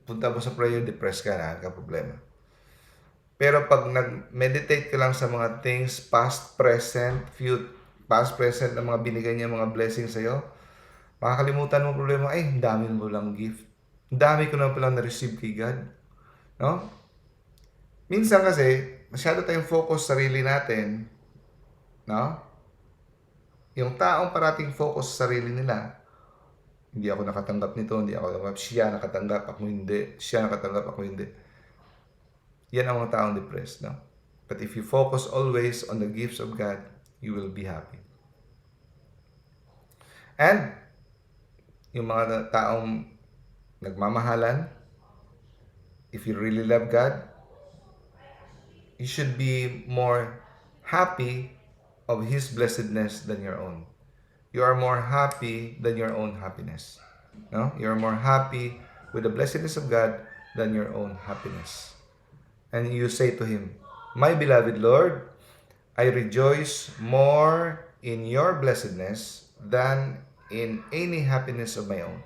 punta mo sa prayer, depressed ka na, ka problema. Pero pag nag-meditate ka lang sa mga things, past, present na mga binigay niya, mga blessings sa'yo, makakalimutan mo problema, ay, ang dami mo lang gift. Ang dami ko na palang na-receive kay God. No? Minsan kasi, masyado tayong focus sa sarili natin, no? Yung taong parating focus sa sarili nila, hindi ako nakatanggap nito, hindi ako nakatanggap, siya nakatanggap, ako hindi, siya nakatanggap, ako hindi. Yan ang mga taong depressed, no? But if you focus always on the gifts of God, you will be happy. And, yung mga taong nagmamahalan, if you really love God, you should be more happy of His blessedness than your own. You are more happy than your own happiness. No? You are more happy with the blessedness of God than your own happiness. And you say to Him, My beloved Lord, I rejoice more in your blessedness than in any happiness of my own.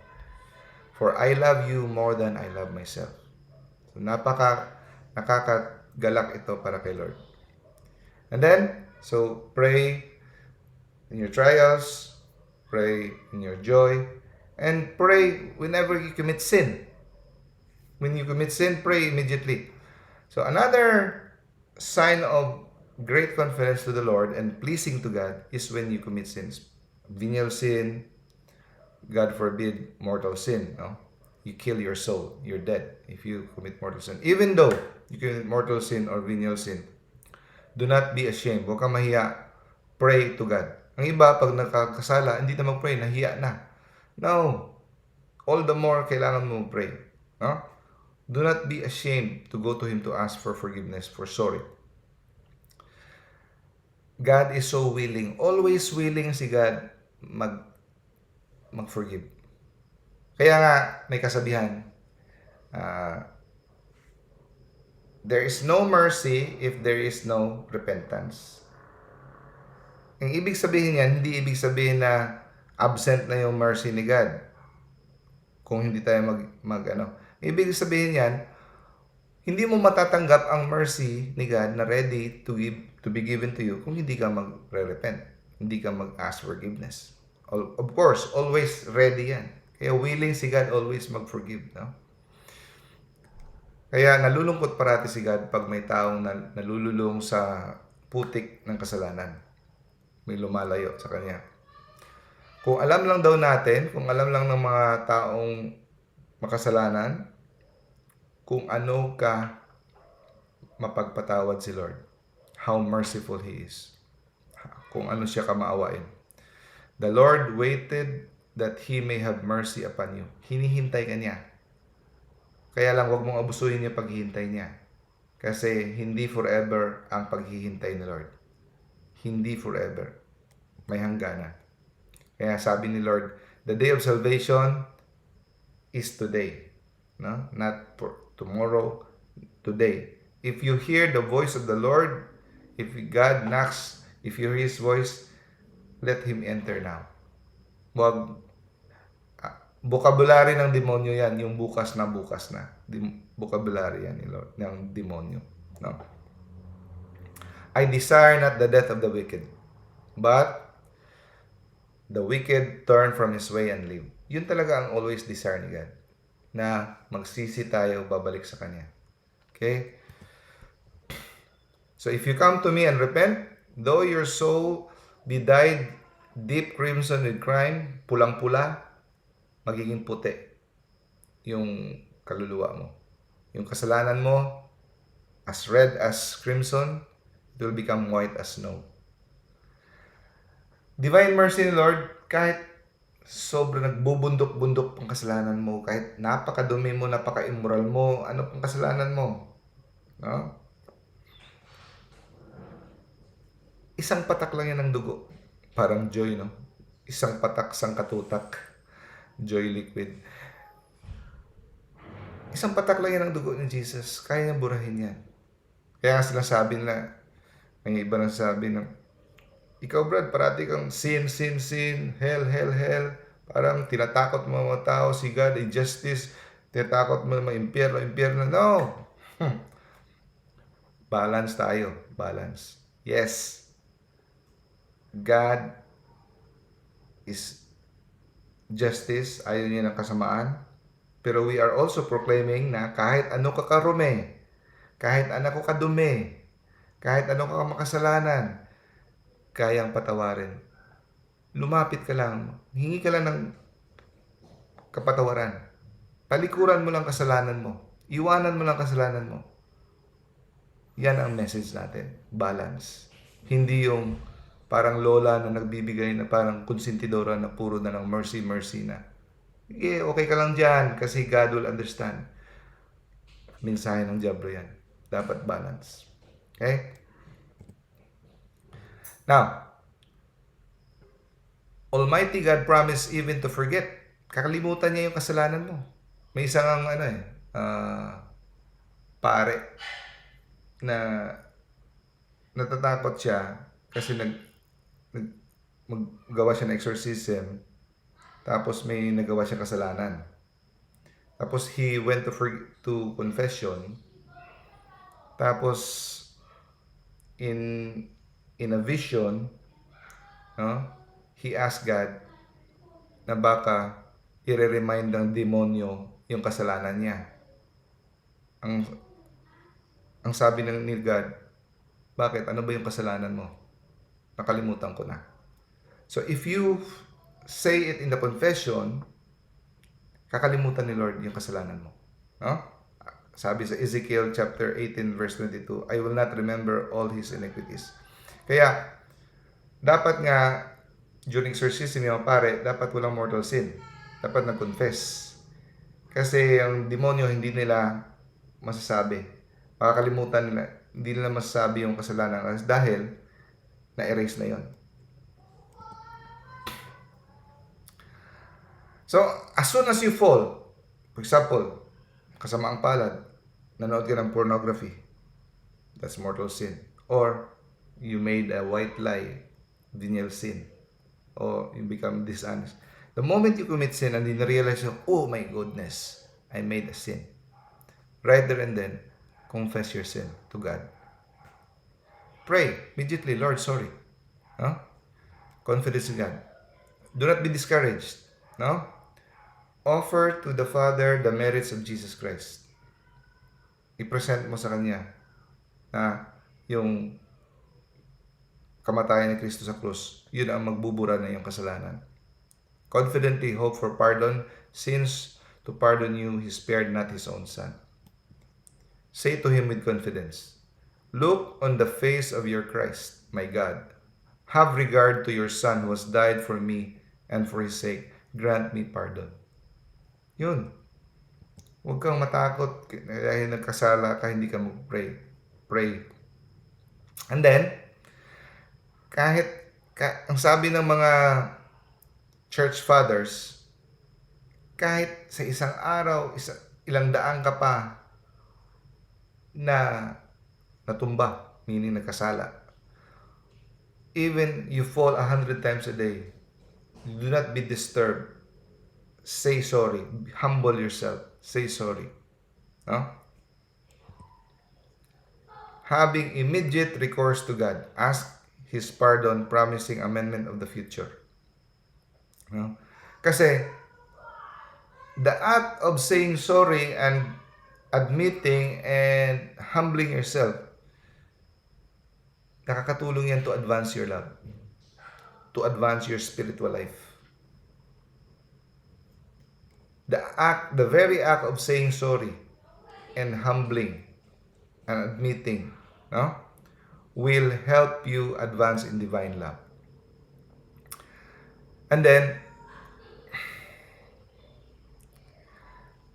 For I love you more than I love myself. So nakakagalak ito para kay Lord. And then, so pray in your trials, pray in your joy, and pray whenever you commit sin. When you commit sin, pray immediately. So another sign of great confidence to the Lord and pleasing to God is when you commit sins. Venial sin, God forbid, mortal sin. No? You kill your soul. You're dead if you commit mortal sin. Even though you commit mortal sin or venial sin, do not be ashamed. Huwag kang mahiya. Pray to God. Ang iba, pag nakakasala, hindi na mag-pray, nahiya na. No. All the more, kailangan mo pray. No? Do not be ashamed to go to Him to ask for forgiveness, for sorry. God is so willing. Always willing si God mag-forgive. Kaya nga, may kasabihan, there is no mercy if there is no repentance. Ang ibig sabihin yan, hindi ibig sabihin na absent na yung mercy ni God. Kung hindi tayo Ibig sabihin yan, hindi mo matatanggap ang mercy ni God na ready to be given to you kung hindi ka mag-repent. Hindi ka mag-ask forgiveness. Of course, always ready yan. Kaya willing si God always mag-forgive. No? Kaya nalulungkot parati si God pag may taong nalululong sa putik ng kasalanan. May lumalayo sa Kanya. Kung alam lang daw natin, kung alam lang ng mga taong makasalanan, kung ano ka mapagpatawad si Lord. How merciful He is. Kung ano siya kamaawain. The Lord waited that He may have mercy upon you. Hinihintay ka niya. Kaya lang huwag mong abusuhin yung paghihintay niya. Kasi hindi forever ang paghihintay ni Lord. Hindi forever. May hangganan. Kaya sabi ni Lord, the day of salvation is today. No? Not for tomorrow, today. If you hear the voice of the Lord, if God knocks, if you hear His voice, let Him enter now. Huwag, vocabulary ng demonyo yan, yung bukas na. Vocabulary yan ng demonyo. No? I desire not the death of the wicked, but the wicked turn from his way and live. Yun talaga ang always desire ni God. Na magsisi tayo, babalik sa Kanya. Okay? So if you come to me and repent, though your soul be dyed deep crimson with crime, pulang-pula, magiging puti yung kaluluwa mo. Yung kasalanan mo, as red as crimson, it will become white as snow. Divine mercy ni Lord, kahit sobrang nagbubundok-bundok pang kasalanan mo, kahit napakadumi mo, napaka-immoral mo, ano pang kasalanan mo? No? Isang patak lang yan ng dugo. Parang joy, no? Isang patak, isang katutak. Joy liquid. Isang patak lang yan ng dugo ni Jesus. Kaya niyang burahin yan. Kaya nga sinasabi nila, may iba nang sabi ng, ikaw Brad, parati kang sin, hell. Parang tinatakot mo mga tao, si God ay justice, tinatakot mo mga impyerno. No! balance tayo. Balance. Yes. God is justice. Ayaw niya ng kasamaan. Pero we are also proclaiming na kahit ano ka karumi, kahit ano ka kadumi, kahit ano ka makasalanan, kayang patawarin. Lumapit ka lang. Hingi ka lang ng kapatawaran. Palikuran mo lang kasalanan mo. Iwanan mo lang kasalanan mo. Yan ang message natin. Balance. Hindi yung parang lola na nagbibigay na parang konsentidora na puro na ng mercy, mercy na. Okay ka lang dyan kasi God will understand. Mensahe ng Diablo yan. Dapat balance. Okay? Now, Almighty God promised even to forget. Kakalimutan niya yung kasalanan mo. May isang pare na natatakot siya kasi maggawa siya ng exorcism. Tapos may nagawa siyang kasalanan. Tapos he went to confession. Tapos in a vision, he asked God na baka i-remind ng demonyo yung kasalanan niya. Ang sabi ni God, bakit? Ano ba yung kasalanan mo? Nakalimutan ko na. So if you say it in the confession, kakalimutan ni Lord yung kasalanan mo. No? Sabi sa Ezekiel chapter 18 verse 22, I will not remember all his iniquities. Kaya, dapat nga, during exorcism yung pare, dapat walang mortal sin. Dapat nag-confess. Kasi ang demonyo hindi nila masasabi. Makakalimutan nila, hindi nila masasabi yung kasalanan dahil na-erase na yon. So, as soon as you fall, for example, kasamaang palad, nanood ka ng pornography, that's mortal sin. Or, you made a white lie, venial sin. Or, you become dishonest. The moment you commit sin and then realize, oh my goodness, I made a sin. Right there and then, confess your sin to God. Pray immediately, Lord, sorry. No? Confidence in God. Do not be discouraged. No? Offer to the Father the merits of Jesus Christ. I-present mo sa Kanya na yung kamatayan ni Kristo sa krus, yun ang magbubura na yung kasalanan. Confidently hope for pardon, since to pardon you, He spared not His own Son. Say to Him with confidence, look on the face of your Christ, my God. Have regard to your Son who has died for me, and for His sake, grant me pardon. Yun. Huwag kang matakot dahil nagkasala ka, hindi ka mag-pray. Pray. And then, ang sabi ng mga church fathers, kahit sa isang araw, ilang daan ka pa na natumba, meaning nagkasala. Even you fall 100 times a day, do not be disturbed. Say sorry. Humble yourself. Say sorry. No? Having immediate recourse to God. Ask His pardon, promising amendment of the future. No? Kasi, the act of saying sorry and admitting and humbling yourself, nakakatulong yan to advance your love. To advance your spiritual life. The very act of saying sorry and humbling and admitting, no, will help you advance in divine love. And then,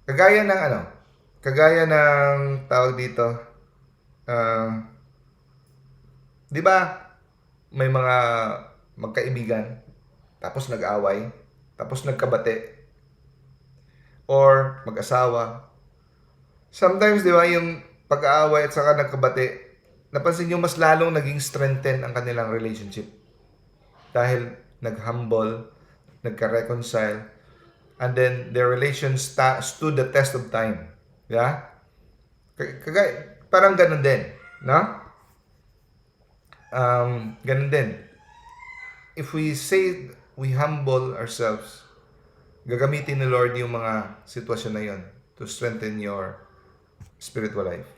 kagaya ng tawag dito, di ba, may mga magkaibigan, tapos nag-away, tapos nagkabate, or mag-asawa. Sometimes, di ba, yung pag-aaway at saka nagkabate, napansin nyo mas lalong naging strengthen ang kanilang relationship. Dahil nag-humble, nagka-reconcile, and then their relations stood the test of time. Yeah? Parang ganun din. Na? Ganun din. If we say we humble ourselves, gagamitin ni Lord yung mga sitwasyon na yon to strengthen your spiritual life.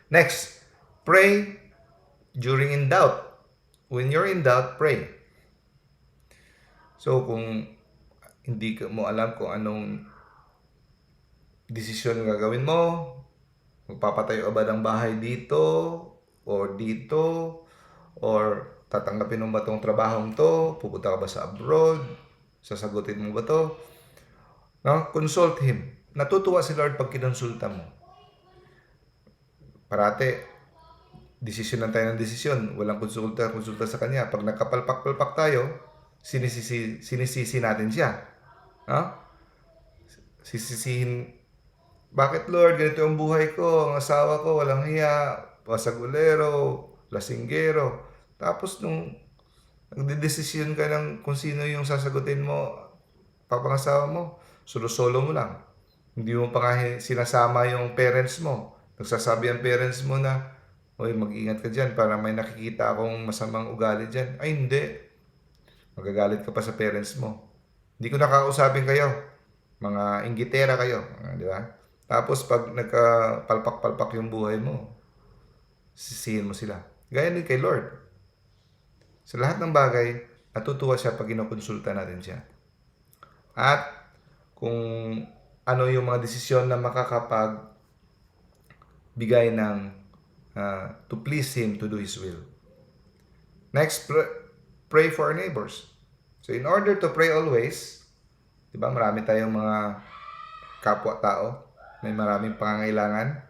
Next, pray during in doubt. When you're in doubt, pray. So, kung hindi mo alam kung anong desisyon gagawin mo, magpapatayo ka ba ng bahay dito, or tatanggapin mo ba tong trabahong to, pupunta ka ba sa abroad, sasagutin mo ba to? No? Consult Him. Natutuwa si Lord pag kinonsulta mo. Parate, desisyon lang tayo ng desisyon. Walang konsulta sa Kanya. Pag nagkapalpak-palpak tayo, sinisisi natin siya. No? Sisisihin, bakit Lord, ganito yung buhay ko, ang asawa ko, walang hiya, pasagulero, lasinggero. Tapos nung nagdedesisyon ka ng kung sino yung sasagutin mo, papangasawa mo, solo-solo mo lang. Hindi mo pa nga sinasama yung parents mo. Nagsasabi ang parents mo na, oy, mag-ingat ka dyan, para may nakikita akong masamang ugali dyan. Ay, hindi. Magagalit ka pa sa parents mo. Hindi ko nakakausapin kayo. Mga inggitera kayo. Di ba? Tapos, pag nagkapalpak-palpak yung buhay mo, sisihin mo sila. Gaya din kay Lord. Sa lahat ng bagay, natutuwa siya pag kinukonsulta natin siya. At kung ano yung mga desisyon na makakapagbigay ng to please Him, to do His will. Next, pray for our neighbors. So in order to pray always, di ba marami tayong mga kapwa-tao, may maraming pangangailangan.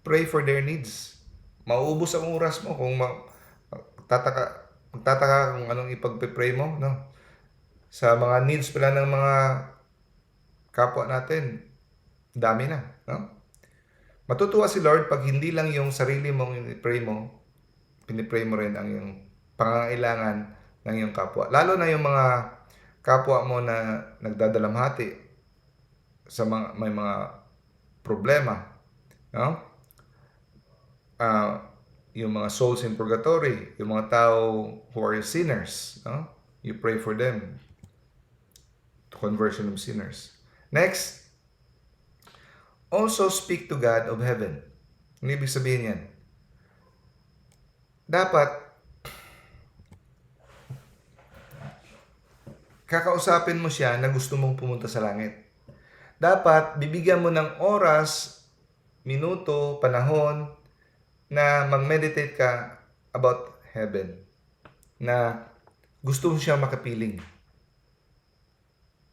Pray for their needs. Mauubos ang oras mo kung magtataka kung anong ipagpe-pray mo, no? Sa mga needs pala ng mga kapwa natin, dami na, no? Matutuwa si Lord pag hindi lang yung sarili mong pinipray mo rin ang yung pangangailangan ng iyong kapwa. Lalo na yung mga kapwa mo na nagdadalamhati sa may mga problema, no? Yung mga souls in purgatory, yung mga tao who are sinners, no? You pray for them, to conversion of sinners. Next, also speak to God of heaven. Ano ibig sabihin yan? Dapat, kakausapin mo siya na gusto mong pumunta sa langit. Dapat, bibigyan mo ng oras, minuto, panahon, na mag-meditate ka about heaven. Na gusto mo siya makapiling.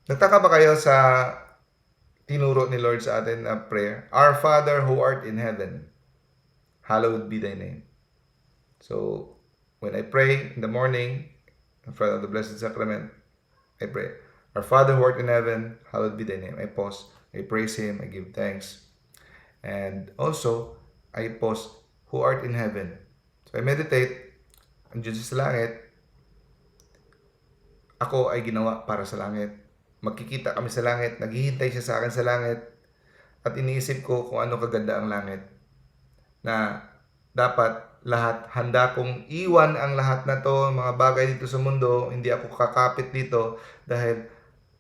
Nagtaka ba kayo sa tinuro ni Lord sa atin na prayer? Our Father who art in heaven, hallowed be thy name. So, when I pray in the morning, in front of the Blessed Sacrament, I pray, Our Father who art in heaven, hallowed be thy name. I pause, I praise Him, I give thanks. And also, I pause, who art in heaven. So, I meditate, ang Diyos sa langit, ako ay ginawa para sa langit. Magkikita kami sa langit, naghihintay siya sa akin sa langit, at iniisip ko kung ano kaganda ang langit. Na dapat lahat, handa kong iwan ang lahat na to, mga bagay dito sa mundo, hindi ako kakapit dito dahil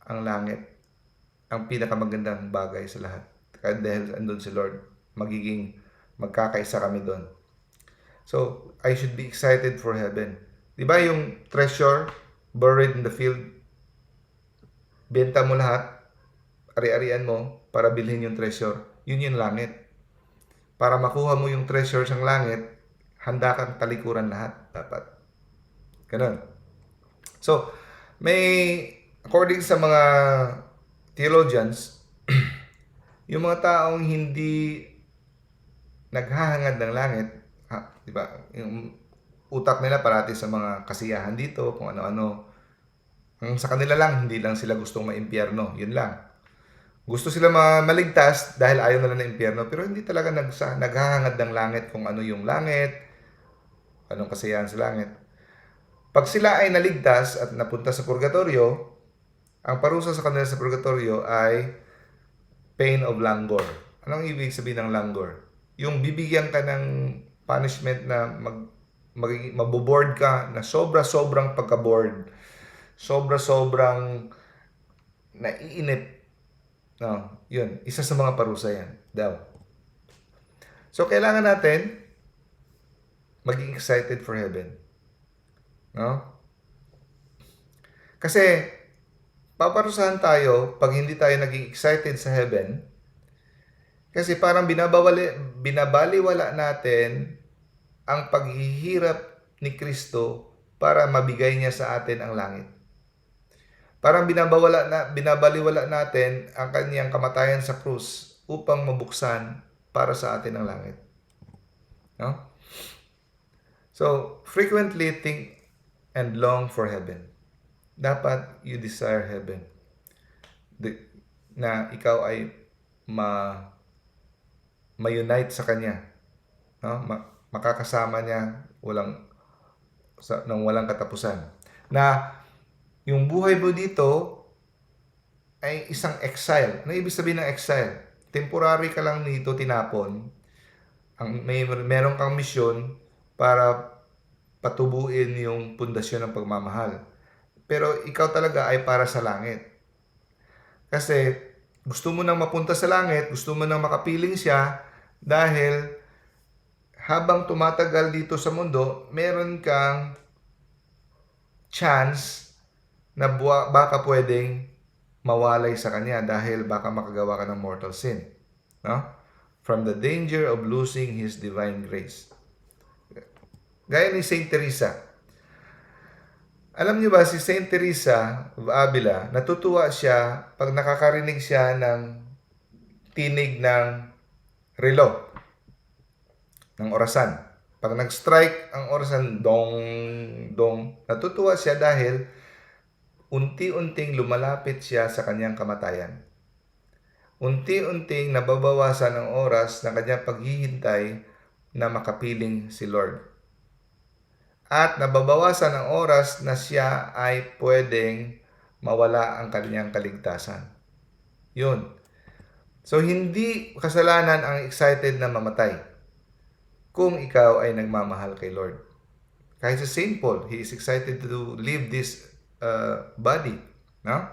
ang langit ang pinakamagandang bagay sa lahat. Kaya dahil andun si Lord, magkakaisa kami doon. So, I should be excited for heaven. Di ba yung treasure buried in the field? Benta mo lahat, ari-arian mo para bilhin yung treasure. Yun yung langit. Para makuha mo yung treasure sa langit, handa kang talikuran lahat, dapat. Ganun. So, according sa mga theologians, yung mga taong hindi naghahangad ng langit, di ba? Yung utak nila parati sa mga kasiyahan dito, kung ano-ano. Ang sa kanila lang, hindi lang sila gustong maimpyerno. Yun lang. Gusto sila maligtas dahil ayaw nila ng impyerno, pero hindi talaga naghahangad ng langit kung ano yung langit, anong kasiyahan sa langit. Pag sila ay naligtas at napunta sa purgatorio, ang parusa sa kanila sa purgatorio ay pain of languor. Anong ibig sabihin ng languor? yung bibigyan ka ng punishment na maboboard ka na sobra-sobrang pagka-bored, sobra-sobrang naiinip. No, yun. Isa sa mga parusa yan daw. So, kailangan natin maging excited for heaven. No? Kasi, paparusahan tayo pag hindi tayo naging excited sa heaven. Kasi parang binabaliwala natin ang paghihirap ni Kristo para mabigay niya sa atin ang langit. Parang binabaliwala natin ang kanyang kamatayan sa krus upang mabuksan para sa atin ang langit. No? So, frequently think and long for heaven. Dapat you desire heaven. Na ikaw ay ma-unite sa Kanya. No? Makakasama niya nang walang katapusan. Na yung buhay mo dito ay isang exile. Ano ibig sabihin ng exile? Temporary ka lang dito tinapon. Meron kang misyon para patubuin yung pundasyon ng pagmamahal. Pero ikaw talaga ay para sa langit. Kasi gusto mo nang mapunta sa langit, gusto mo nang makapiling siya dahil habang tumatagal dito sa mundo, meron kang chance na baka pwedeng mawalay sa kanya dahil baka makagawa ka ng mortal sin. No? From the danger of losing His divine grace. Gaya ni Saint Teresa. Alam niyo ba, si Saint Teresa of Avila, natutuwa siya pag nakakarinig siya ng tinig ng relo, ng orasan. Pag nag-strike ang orasan, dong, dong, natutuwa siya dahil unti-unting lumalapit siya sa kanyang kamatayan. Unti-unting nababawasan ang oras ng kanyang paghihintay na makapiling si Lord. At nababawasan ang oras na siya ay pwedeng mawala ang kanyang kaligtasan. Yun. So, hindi kasalanan ang excited na mamatay kung ikaw ay nagmamahal kay Lord. Kahit sa St. Paul, he is excited to leave this body. No?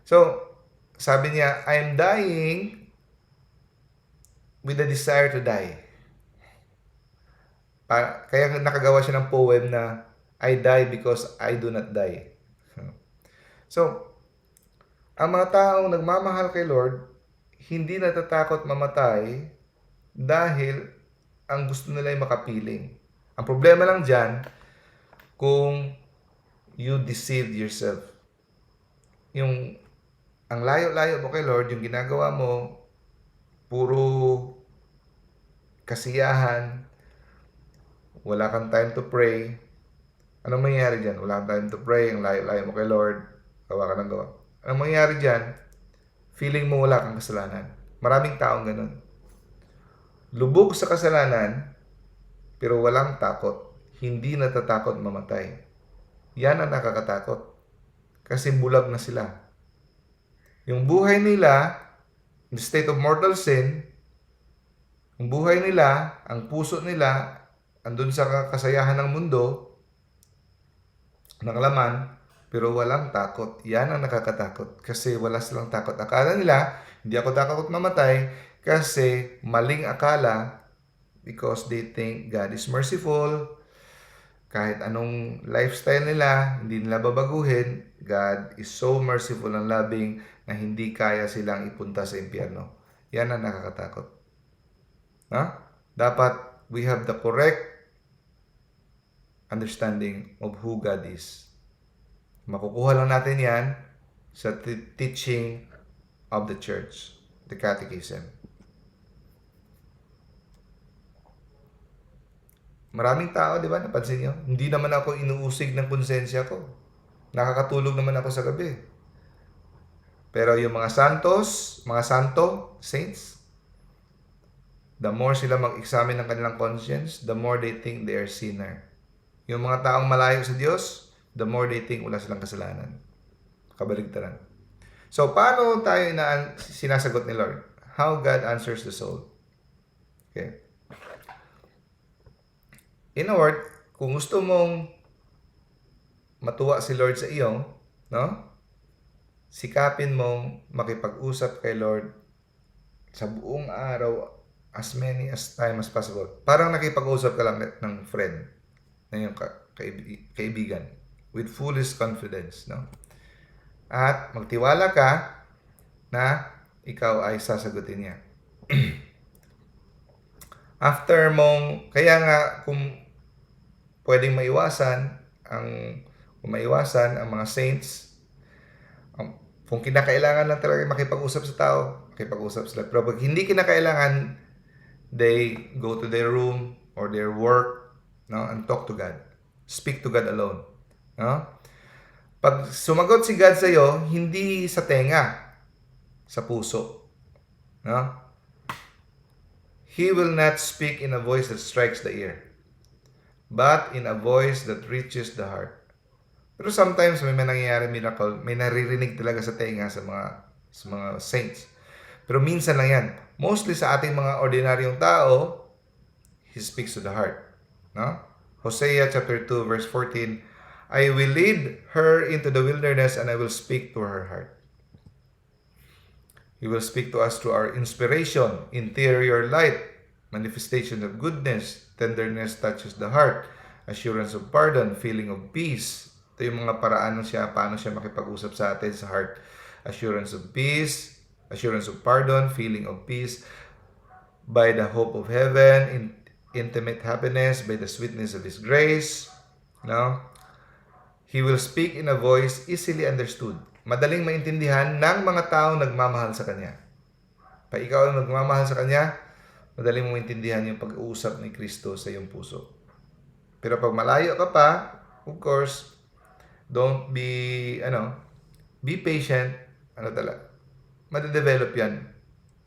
So, sabi niya, I am dying with a desire to die. Kaya nakagawa siya ng poem na I die because I do not die. So, ang mga taong nagmamahal kay Lord, hindi natatakot mamatay dahil ang gusto nila ay makapiling. Ang problema lang dyan, kung you deceived yourself. Ang layo-layo mo kay Lord, yung ginagawa mo, puro kasiyahan, wala kang time to pray. Anong mangyayari dyan? Wala kang time to pray, ang layo-layo mo kay Lord, gawa ka ng gawa. Anong mangyayari dyan? Feeling mo wala kang kasalanan. Maraming taong ganun. Lubog sa kasalanan, pero walang takot. Hindi natatakot mamatay. Yan ang nakakatakot. Kasi bulag na sila. Yung buhay nila, in the state of mortal sin, yung buhay nila, ang puso nila, andun sa kasayahan ng mundo, ng laman, pero walang takot. Yan ang nakakatakot. Kasi wala silang takot. Akala nila, hindi ako takot mamatay kasi maling akala because they think God is merciful. Kahit anong lifestyle nila, hindi nila babaguhin. God is so merciful and loving na hindi kaya silang ipunta sa impyerno. Yan ang nakakatakot. Dapat we have the correct understanding of who God is. Makukuha lang natin yan sa teaching of the church, the catechism. Maraming tao, di ba, napansin nyo? Hindi naman ako inuusig ng konsensya ko. Nakakatulog naman ako sa gabi. Pero yung mga santo, saints, the more sila mag-examine ng kanilang conscience, the more they think they are sinner. Yung mga taong malayo sa Diyos, the more they think wala silang kasalanan. Kabaligtaran. So, paano tayo sinasagot ni Lord? How God answers the soul. Okay? In a word, kung gusto mong matuwa si Lord sa iyo, no? Sikapin mong makipag-usap kay Lord sa buong araw as many as time as possible. Parang nakipag-usap ka lang ng friend, na yung kaibigan, with fullest confidence, no? At magtiwala ka na ikaw ay sasagutin niya. After mong, kaya nga kung pwedeng maiwasan ang mga saints, kung kinakailangan lang talaga makipag-usap sa tao, makipag-usap sila. Pero pag hindi kinakailangan, they go to their room or their work, no, and talk to God. Speak to God alone, no? Pag sumagot si God sa iyo, hindi sa tenga, sa puso, no? He will not speak in a voice that strikes the ear, but in a voice that reaches the heart. Pero sometimes may nangyayari miracle, may naririnig talaga sa tenga sa mga saints. Pero minsan lang yan. Mostly sa ating mga ordinaryong tao, He speaks to the heart. No? Hosea chapter 2 verse 14, I will lead her into the wilderness and I will speak to her heart. He will speak to us through our inspiration, interior light, manifestation of goodness, tenderness touches the heart, assurance of pardon, feeling of peace. Ito yung mga paraan paano siya makipag-usap sa atin sa heart. Assurance of peace, assurance of pardon, feeling of peace, by the hope of heaven, intimate happiness, by the sweetness of His grace. No? He will speak in a voice easily understood. Madaling maintindihan ng mga taong nagmamahal sa Kanya. Pag ikaw ang nagmamahal sa Kanya, madaling mo maintindihan yung pag-uusap ni Kristo sa iyong puso. Pero pag malayo ka pa, of course, don't be patient, made-develop yan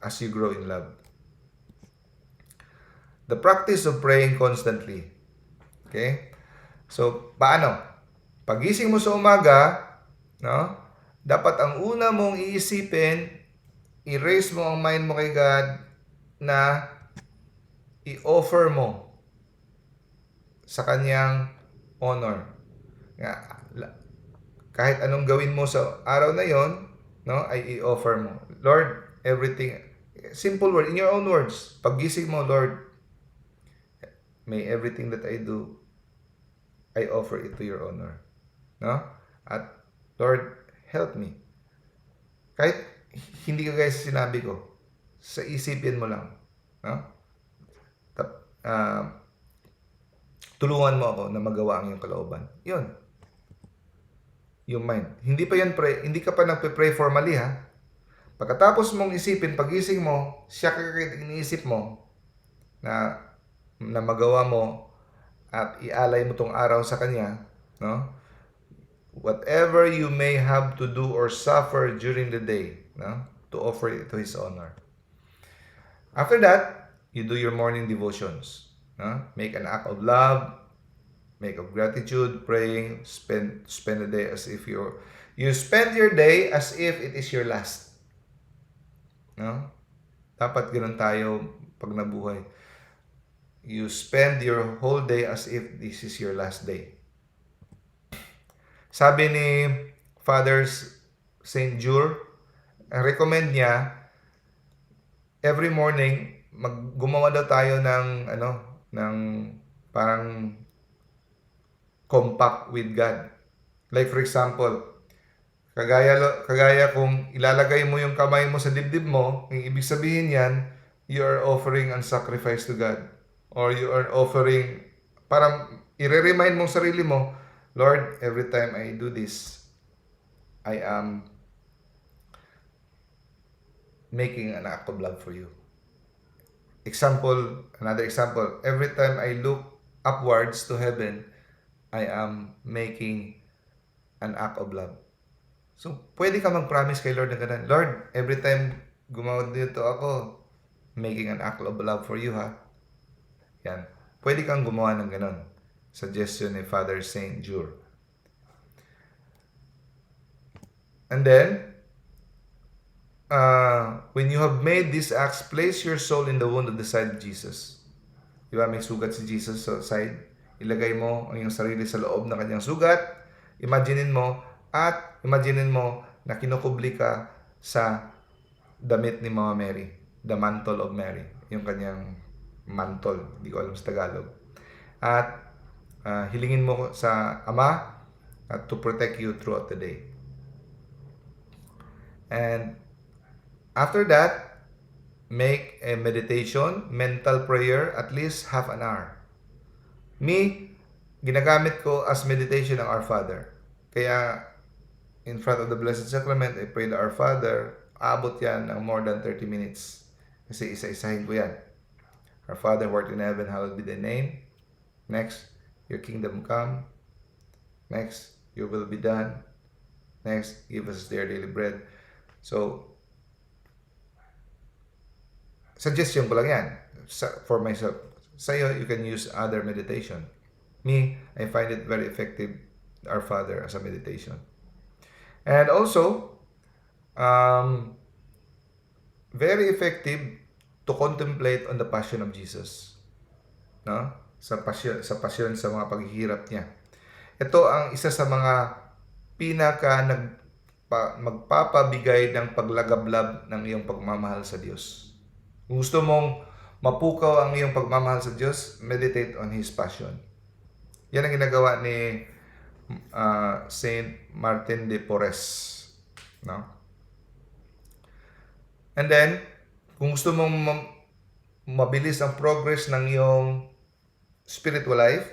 as you grow in love. The practice of praying constantly. Okay? So, paano? Pagising mo sa umaga, no? Dapat ang una mong iisipin, i-raise mo ang mind mo kay God na i-offer mo sa Kanyang honor. Kahit anong gawin mo sa araw na yon, no, ay i-offer mo. Lord, everything, simple word, in your own words, paggising mo, Lord, may everything that I do, I offer it to your honor. No? At Lord, help me. Kahit hindi ka guys sinabi ko, sa isipin mo lang. No? Tulungan mo ako na magawa ang iyong kalooban. Yun. Yung mind. Hindi ka pa nagpe-pray formally ha. Pagkatapos mong isipin, pagising mo, siya iniisip mo na magawa mo at ialay mo tong araw sa Kanya, no? Whatever you may have to do or suffer during the day, no? To offer it to His honor. After that, you do your morning devotions, no? Make an act of love, make of gratitude, praying, spend the day as if you spend your day as if it is your last. No? Dapat ganoon tayo pag nabuhay. You spend your whole day as if this is your last day. Sabi ni Father St. Jure, recommend niya every morning gumawa daw tayo ng parang compact with God. Like for example, kagaya kung ilalagay mo yung kamay mo sa dibdib mo, yung ibig sabihin yan, you are offering an sacrifice to God. Or you are offering, parang i-remind mong sarili mo, Lord, every time I do this, I am making an act of love for you. Another example, every time I look upwards to heaven, I am making an act of love. So, pwede ka mag-promise kay Lord na ganun. Lord, every time gumawa dito ako, making an act of love for you, ha? Yan. Pwede kang gumawa ng ganun. Suggestion ni Father St. Jure. And then, when you have made these acts, place your soul in the wound of the side of Jesus. Di ba? May sugat si Jesus sa side. Ilagay mo ang iyong sarili sa loob ng kanyang sugat. Imaginein mo na kinukubli ka sa damit ni Mama Mary. The mantle of Mary. Yung kanyang mantle. Hindi ko alam sa Tagalog. At hilingin mo sa Ama to protect you throughout the day. And after that, make a meditation, mental prayer, at least half an hour. Me, ginagamit ko as meditation ang Our Father. Kaya, in front of the Blessed Sacrament, I pray the Our Father. Aabot yan ng more than 30 minutes. Kasi isa-isahin ko yan. Our Father, who art in heaven, hallowed be thy name. Next, your kingdom come. Next, your will be done. Next, give us their daily bread. So, suggestion ko lang yan for myself. Sa'yo, you can use other meditation. Me, I find it very effective, Our Father, as a meditation. And also, very effective to contemplate on the passion of Jesus. No? Sa passion sa mga paghihirap niya. Ito ang isa sa mga magpapabigay ng paglagablab ng iyong pagmamahal sa Diyos. Kung gusto mong mapukaw ang iyong pagmamahal sa Diyos, meditate on His passion. Yan ang ginagawa ni Saint Martin de Porres. No? And then, kung gusto mong mabilis ang progress ng iyong spiritual life,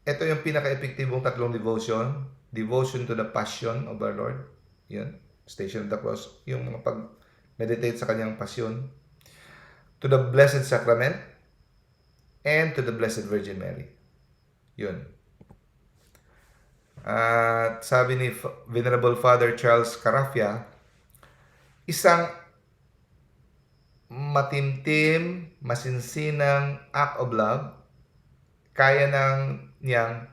ito yung pinaka-epektibong tatlong devotion. Devotion to the passion of our Lord. Yun. Station of the Cross. Yung mga pag-meditate sa kanyang passion. To the Blessed Sacrament. And to the Blessed Virgin Mary. Yun. At sabi ni Venerable Father Charles Carafia, isang matimtim, masinsinang act of love, kaya niyang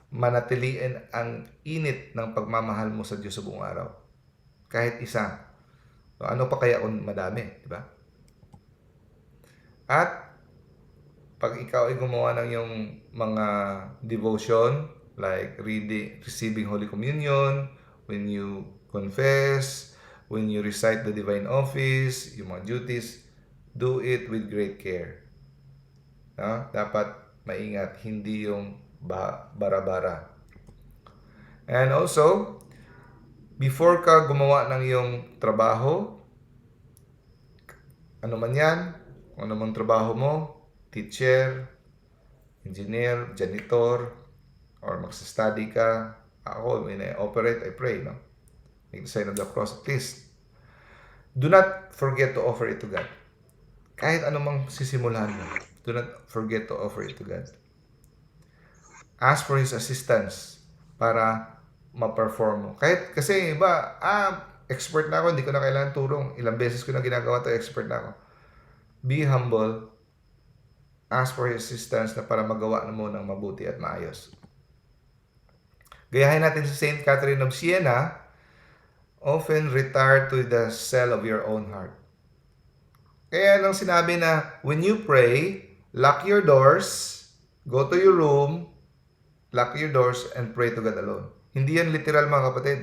manatiliin ang init ng pagmamahal mo sa Diyos sa buong araw. Kahit isa. So, ano pa kaya kung madami, di ba? At pag ikaw ay gumawa ng yung mga devotion, like receiving Holy Communion, when you confess, when you recite the Divine Office, yung mga duties, do it with great care. No? Dapat maingat, hindi yung bara-bara. And also, before ka gumawa ng iyong trabaho, ano man yan, kung ano man trabaho mo, teacher, engineer, janitor, or magsa-study ka, ako, when I operate, I pray, no? Make the sign of the cross at least. Do not forget to offer it to God. Kahit anumang sisimulan mo, do not forget to offer it to God. Ask for His assistance para ma-perform mo. Kahit kasi iba, expert na ako, hindi ko na kailangan tulong. Ilang beses ko na ginagawa to, expert na ako. Be humble. Ask for His assistance na para magawa mo ng mabuti at maayos. Gayahin natin si Saint Catherine of Siena, often retire to the cell of your own heart. Kaya nang sinabi na, when you pray, lock your doors, go to your room, lock your doors, and pray to God alone. Hindi yan literal, mga kapatid.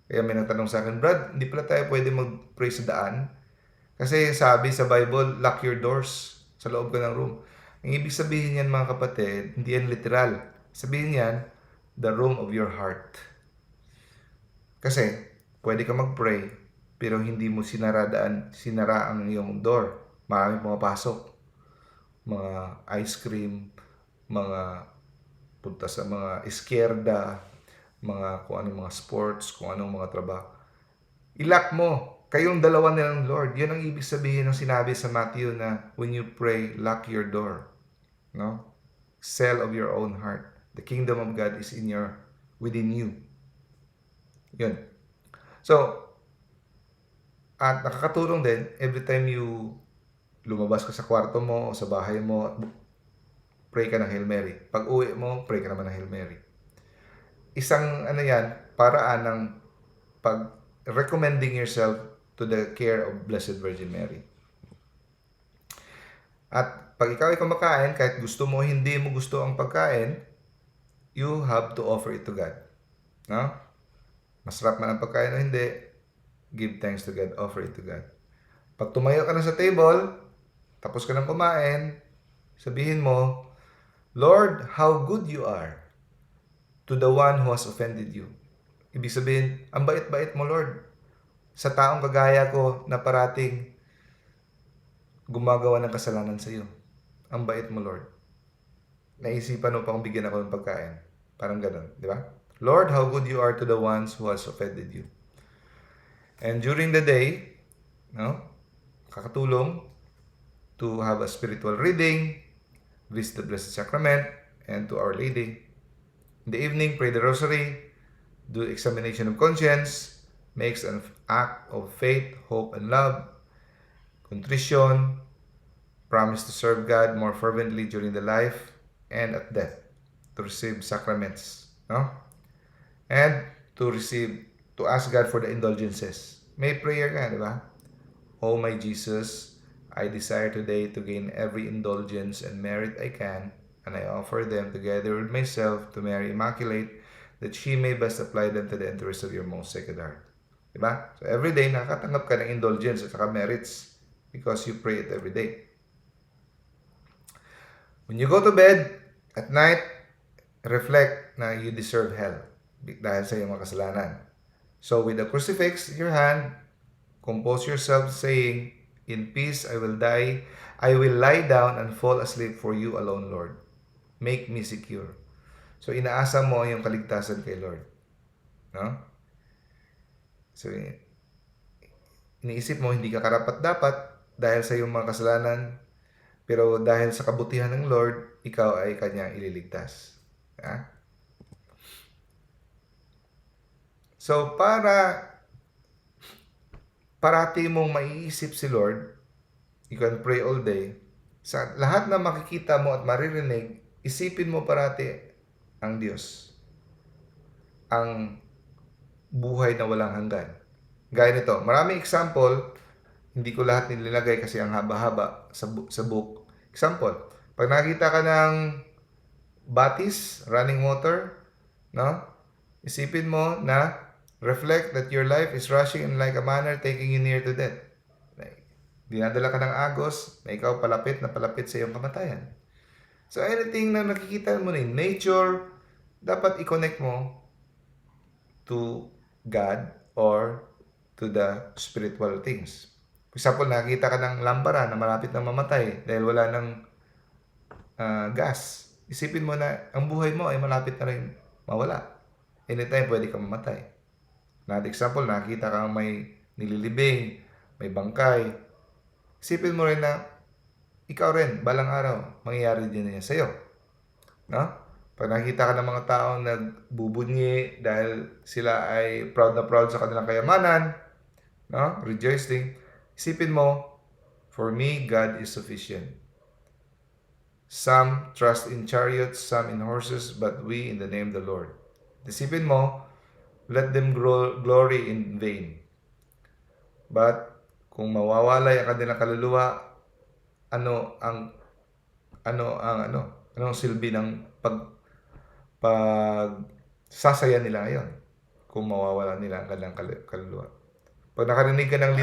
Kaya may nagtanong sa akin, Brad, hindi pala tayo pwede mag-pray sa daan. Kasi sabi sa Bible, lock your doors sa loob ka ng room. Ang ibig sabihin yan, mga kapatid, hindi yan literal. Sabihin yan, the room of your heart. Kasi, pwede ka mag-pray, pero hindi mo sinara ang iyong door. Maraming pumapasok. Mga ice cream, mga punta sa mga iskerda, mga kung anong mga sports, kung anong mga trabaho. Ilock mo. Kayong dalawa nilang Lord. Yan ang ibig sabihin ng sinabi sa Matthew na when you pray, lock your door. No? Cell of your own heart. The kingdom of God is within you. Yun. So, at nakakatulong din, every time you lumabas ka sa kwarto mo o sa bahay mo, pray ka ng Hail Mary. Pag uwi mo, pray ka naman ng Hail Mary. Isang, paraan ng recommending yourself to the care of Blessed Virgin Mary. At pag ikaw ay kumakain, kahit gusto mo, hindi mo gusto ang pagkain, you have to offer it to God. No? Masarap man ang pagkain o hindi, give thanks to God, offer it to God. Pag tumayo ka na sa table, tapos ka nang kumain, sabihin mo, Lord, how good you are to the one who has offended you. Ibig sabihin, ang bait-bait mo, Lord. Sa taong kagaya ko na parating gumagawa ng kasalanan sa iyo. Ang bait mo, Lord. Naisipan mo pang bigyan ako ng pagkain. Parang ganun, di ba? Lord, how good you are to the ones who has offended you. And during the day, no, kakatulong to have a spiritual reading, visit the Blessed Sacrament, and to Our Lady. In the evening, pray the Rosary, do examination of conscience, makes an act of faith, hope, and love, contrition, promise to serve God more fervently during the life and at death, to receive sacraments, no? And to ask God for the indulgences. May prayer ka, di ba? Oh my Jesus, I desire today to gain every indulgence and merit I can, and I offer them together with myself to Mary Immaculate, that she may best apply them to the interests of your most sacred heart. Diba? So every day, nakatanggap ka ng indulgence at saka merits because you pray it every day. When you go to bed at night, reflect na you deserve hell dahil sa iyong mga kasalanan. So with the crucifix in your hand, compose yourself saying, in peace I will die, I will lie down and fall asleep for you alone, Lord. Make me secure. So, inaasa mo yung kaligtasan kay Lord. No? So, iniisip mo, hindi ka karapat-dapat dahil sa iyong mga kasalanan, pero dahil sa kabutihan ng Lord, ikaw ay kanyang ililigtas. Ha? So, parati mong maiisip si Lord, you can pray all day, sa lahat na makikita mo at maririnig, isipin mo parati ang Diyos. Ang buhay na walang hanggan. Gaya nito, maraming example, hindi ko lahat nilagay kasi ang haba-haba sa book. Example, pag nakita ka ng batis, running water, no? Isipin mo na reflect that your life is rushing in like a manner taking you near to death. Dinadala ka ng agos na ikaw palapit na palapit sa iyong kamatayan. So anything na nakikita mo in nature, dapat i-connect mo to God or to the spiritual things. For example, nakita ka ng lampara na malapit na mamatay dahil wala ng gas. Isipin mo na ang buhay mo ay malapit na rin mawala. Anytime pwede kang mamatay. Another example, nakita kang may nililibing, may bangkay. Isipin mo rin na ikaw rin, balang araw, mangyayari din niya sa'yo. No? Pag nakita ka ng mga taong nagbubunyi dahil sila ay proud na proud sa kanilang kayamanan, no? Rejoicing, isipin mo, for me, God is sufficient. Some trust in chariots, some in horses, but we in the name of the Lord. Isipin mo, let them glory in vain. But kung mawawala ang kanilang kaluluwa, anong silbi ng sasaya nila ngayon kung mawawala nila ang kanilang kaluluwa. Pag nakarinig ka ng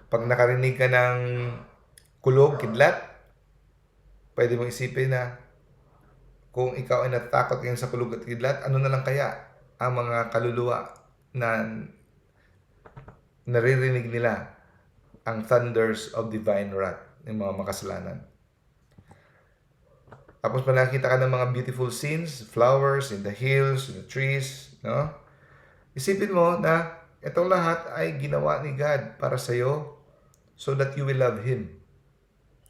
pag nakarinig ka ng kulog, kidlat, pwede mong isipin na kung ikaw ay natatakot ngayon sa kulog at kidlat, ano na lang kaya ang mga kaluluwa na naririnig nila ang thunders of divine wrath ng mga makasalanan. Tapos pag nakita ka ng mga beautiful scenes, flowers in the hills, in the trees, no? Isipin mo na itong lahat ay ginawa ni God para sa iyo so that you will love Him.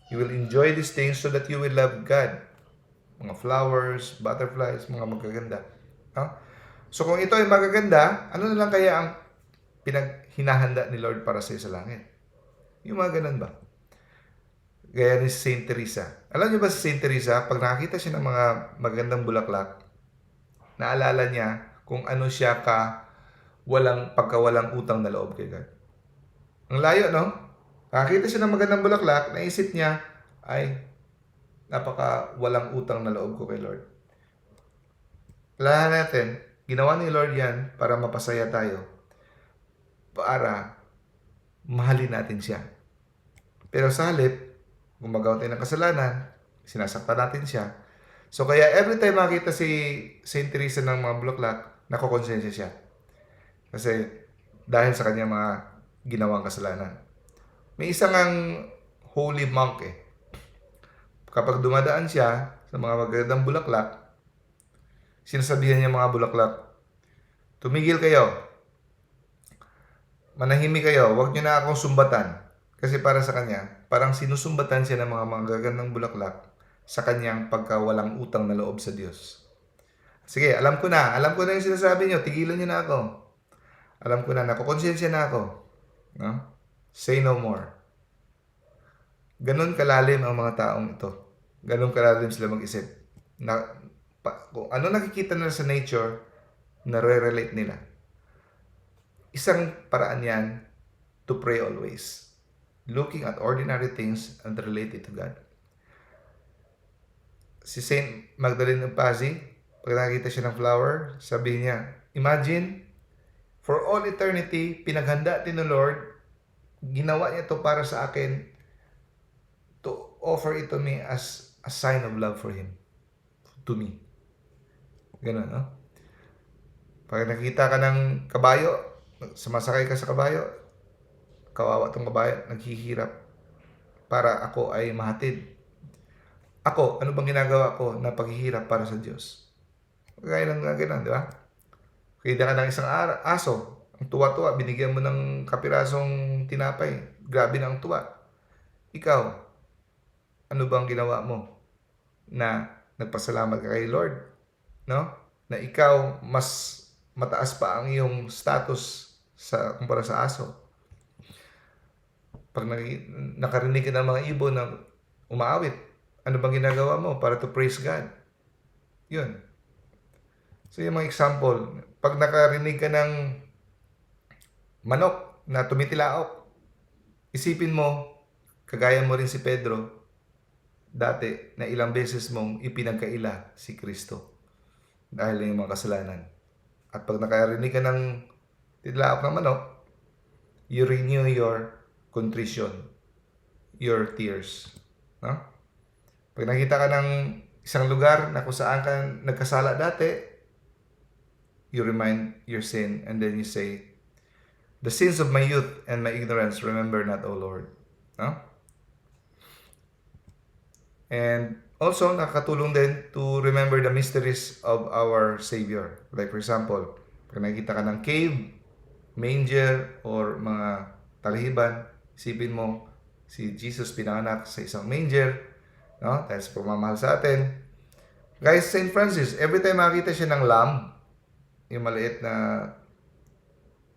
You will enjoy these things so that you will love God. Mga flowers, butterflies, mga magaganda. No? So kung ito ay magaganda, ano na lang kaya ang hinahanda ni Lord para sa iyo sa langit? Yung mga ganun ba? Gaya ni Saint Teresa. Alam niyo ba si Saint Teresa, pag nakakita siya ng mga magandang bulaklak, naalala niya kung ano siya walang utang na loob kay God. Ang layo, no? Nakakita siya ng magandang bulaklak, naisip niya, ay, napaka walang utang na loob ko kay Lord. Alalahanin natin, ginawa ni Lord yan para mapasaya tayo, para mahalin natin siya. Pero sa halip, gumagawa tayo ng kasalanan, sinasaktan natin siya. So kaya every time makita si Saint Teresa ng mga bulaklak, nakokonsensya siya. Kasi dahil sa kanyang mga ginawang kasalanan. May isang ang holy monk eh. Kapag dumadaan siya sa mga magagandang bulaklak, sinasabihan niya mga bulaklak, tumigil kayo. Manahimik kayo, huwag niyo na akong sumbatan. Kasi para sa kanya, parang sinusumbatan siya ng mga magagandang bulaklak sa kanyang pagkawalang utang na loob sa Diyos. Sige, alam ko na yung sinasabi niyo, tigilan niyo na ako. Alam ko na, nakukonsensya na ako. No? Say no more. Ganon kalalim ang mga taong ito. Ganon kalalim sila mag-isip. Kung ano nakikita nila sa nature, nare-relate nila. Isang paraan yan to pray always. Looking at ordinary things and relate it to God. Si Saint Magdalene of Pazzi, pag nakita siya ng flower, sabi niya, imagine, for all eternity, pinaghanda din ng Lord, ginawa niya ito para sa akin, to offer it to me as a sign of love for Him. To me. Ganun, no? Pag nakita ka ng kabayo, sumasakay ka sa kabayo, kawawa tong kabayo, naghihirap para ako ay mahatid. Ako, ano bang ginagawa ko na paghihirap para sa Diyos? Kaya lang ganun, di ba? Kita ka ng isang aso, ang tuwa-tuwa, binigyan mo ng kapirasong tinapay, grabe na ang tuwa. Ikaw, ano bang ginawa mo na nagpasalamat ka kay Lord? No? Na ikaw, mas mataas pa ang iyong status kumpara sa aso. Pag nakarinig ka ng mga ibon na umaawit, ano bang ginagawa mo para to praise God? Yun. So yung mga example, pag nakarinig ka ng manok na tumitilaok, isipin mo, kagaya mo rin si Pedro, dati na ilang beses mong ipinagkaila si Kristo dahil ng mga kasalanan. At pag nakarinig ka ng titilaok ng manok, you renew your contrition, your tears. No? Pag nakita ka ng isang lugar na kung saan ka nagkasala dati, you remind your sin and then you say, the sins of my youth and my ignorance remember not, O Lord. No? And also, nakakatulong din to remember the mysteries of our Savior. Like for example, pag nakita ka ng cave, manger, or mga talhiban, isipin mo, si Jesus pinanganak sa isang manger, no? Dahil sa pagmamahal sa atin. Guys, St. Francis, every time makita siya ng lamb, yung maliit na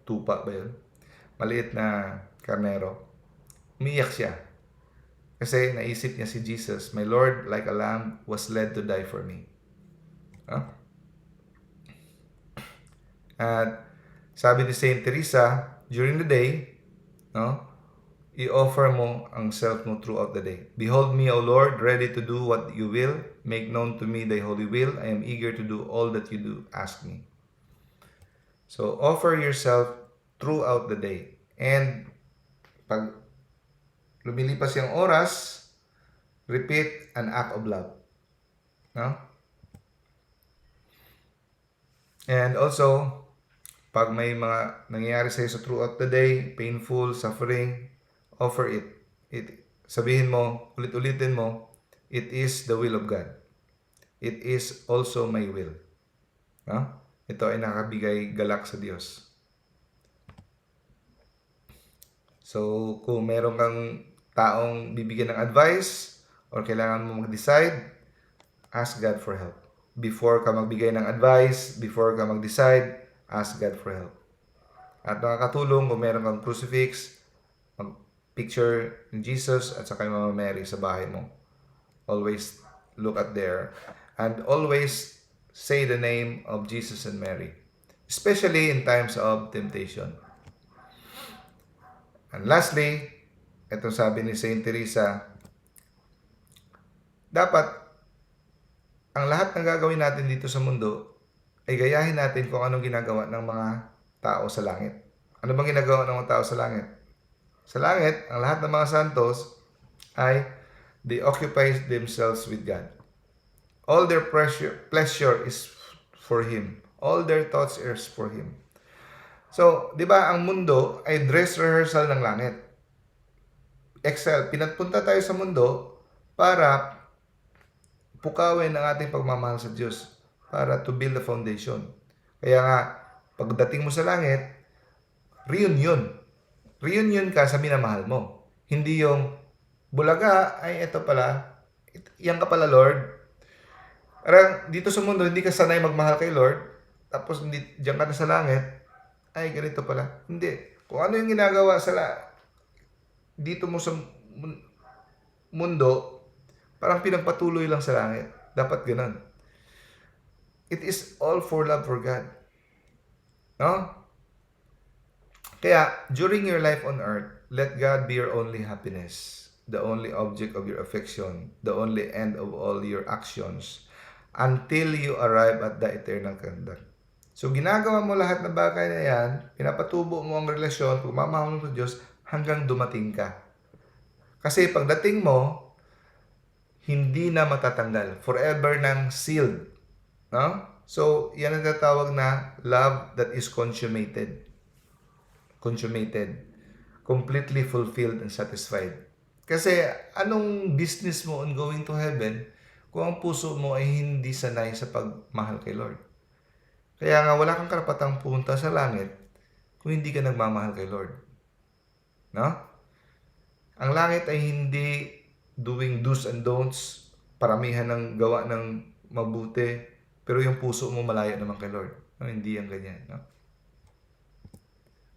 tupa ba yun? Maliit na karnero, umiyak siya. Kasi naisip niya si Jesus, my Lord, like a lamb, was led to die for me. No? At sabi ni Saint Teresa, during the day, no, i-offer mo ang self mo throughout the day. Behold me, O Lord, ready to do what you will. Make known to me thy holy will. I am eager to do all that you do. Ask me. So, offer yourself throughout the day. And pag lumilipas yung oras, repeat an act of love. No? And also, pag may mga nangyayari sa'yo sa throughout the day, painful, suffering, offer it. Sabihin mo, ulit-ulitin mo, it is the will of God. It is also my will. No? Ito ay nakabigay galak sa Diyos. So, kung meron kang taong bibigyan ng advice or kailangan mo mag-decide, ask God for help. Before ka magbigay ng advice, before ka mag-decide, ask God for help. At nakakatulong kung meron kang crucifix, picture ni Jesus at saka yung Mama Mary sa bahay mo. Always look at there. And always say the name of Jesus and Mary. especially in times of temptation. And lastly, itong sabi ni Saint Teresa, dapat ang lahat ng gagawin natin dito sa mundo ay gayahin natin kung anong ginagawa ng mga tao sa langit. Ano bang ginagawa ng mga tao sa langit? Sa langit, ang lahat ng mga santos ay they occupy themselves with God. All their pleasure is for Him. All their thoughts is for Him. So, di ba, ang mundo ay dress rehearsal ng langit. Pinagpunta tayo sa mundo para pukawin ang ating pagmamahal sa Diyos, para to build a foundation. Kaya nga, pagdating mo sa langit, reunion. Reunion ka sa minamahal mo. Hindi yung bulaga, ay ito pala, yan ka pala Lord. Parang dito sa mundo, hindi ka sanay magmahal kay Lord, tapos diyan ka na sa langit, ay ganito pala. Hindi. Kung ano yung ginagawa dito mo sa mundo, parang pinagpatuloy lang sa langit. Dapat ganun. It is all for love for God. No? Kaya, during your life on earth, let God be your only happiness, the only object of your affection, the only end of all your actions, until you arrive at the eternal kingdom. So, ginagawa mo lahat ng bagay na yan, pinapatubo mo ang relasyon, pagmamahal mo sa Diyos, hanggang dumating ka. Kasi pagdating mo, hindi na matatanggal. Forever nang sealed. No? So, yan ang tatawag na love that is consummated. Consummated. Completely fulfilled and satisfied. Kasi, anong business mo on going to heaven kung ang puso mo ay hindi sanay sa pagmahal kay Lord? Kaya nga, wala kang karapatang punta sa langit kung hindi ka nagmamahal kay Lord. No? Ang langit ay hindi doing do's and don'ts, paramihan ng gawa ng mabuti, pero yung puso mo malayo naman kay Lord. No? Hindi yan ganyan. No?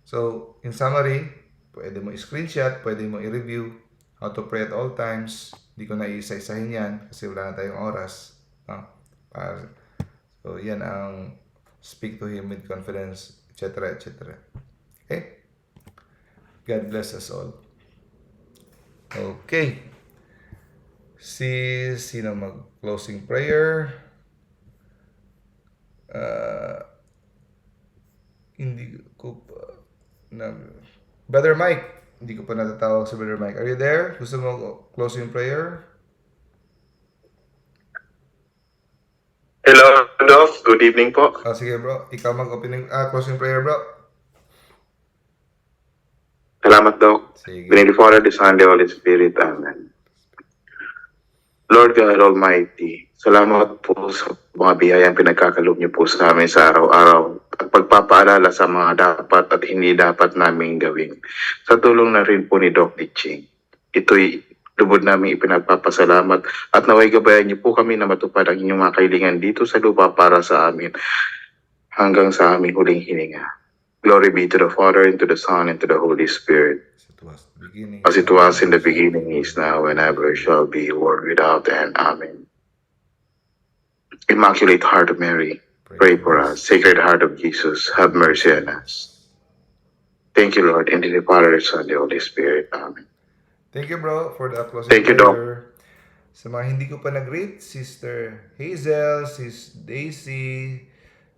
So, in summary, pwede mo i-screenshot, pwede mo i-review how to pray at all times. Hindi ko na isa-isahin yan kasi wala na tayong oras. No? So, yan ang speak to Him with confidence, etc., etc. Okay? God bless us all. Okay. Sino mag-closing prayer? Hindi ko pa Brother Mike. Hindi ko pa natatawag si Brother Mike. Are you there? Gusto mo closing prayer? Hello, Doc. Good evening po. Sige bro. Ikaw closing prayer bro. Salamat, Doc. Sige. In the name of the Father, the Son, and the Holy Spirit. Amen. Lord God Almighty, salamat po sa mga biyayang pinagkakaloob niyo po sa amin sa araw-araw at pagpapaalala sa mga dapat at hindi dapat naming gawin. Sa tulong na rin po ni Doc Ditching, ito'y lubod namin ipinagpapasalamat at naway gabayan niyo po kami na matupad ang inyong mga kahilingan dito sa lupa para sa amin hanggang sa aming huling hininga. Glory be to the Father, and to the Son, and to the Holy Spirit. As it was in the beginning, is now, and ever shall be, world without end. Amen. Immaculate Heart of Mary, pray for us. Sacred Heart of Jesus, have mercy on us. Thank you, Lord, and in the Father, the Son, and the Holy Spirit. Amen. Thank you bro for the closing Thank you, prayer. Sa mga hindi ko pa nag-greet, Sister Hazel, Sis Daisy,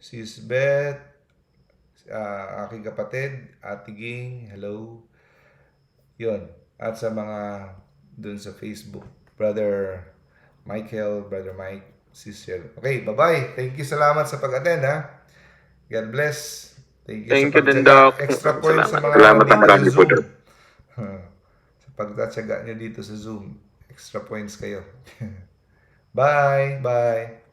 Sis Beth, aking kapatid, Ate Ging, hello. Yun. At sa mga dun sa Facebook, Brother Michael, Brother Mike, Sister. Okay, bye-bye. Thank you, salamat sa pag-attend ha. God bless. Thank you Thank you sa din, pagtyaga. Doc. Extra points sa mga Salamat dito ang marami sa po, Zoom. Doc. Sa pagtatyaga nyo dito sa Zoom. Extra points kayo. Bye! Bye!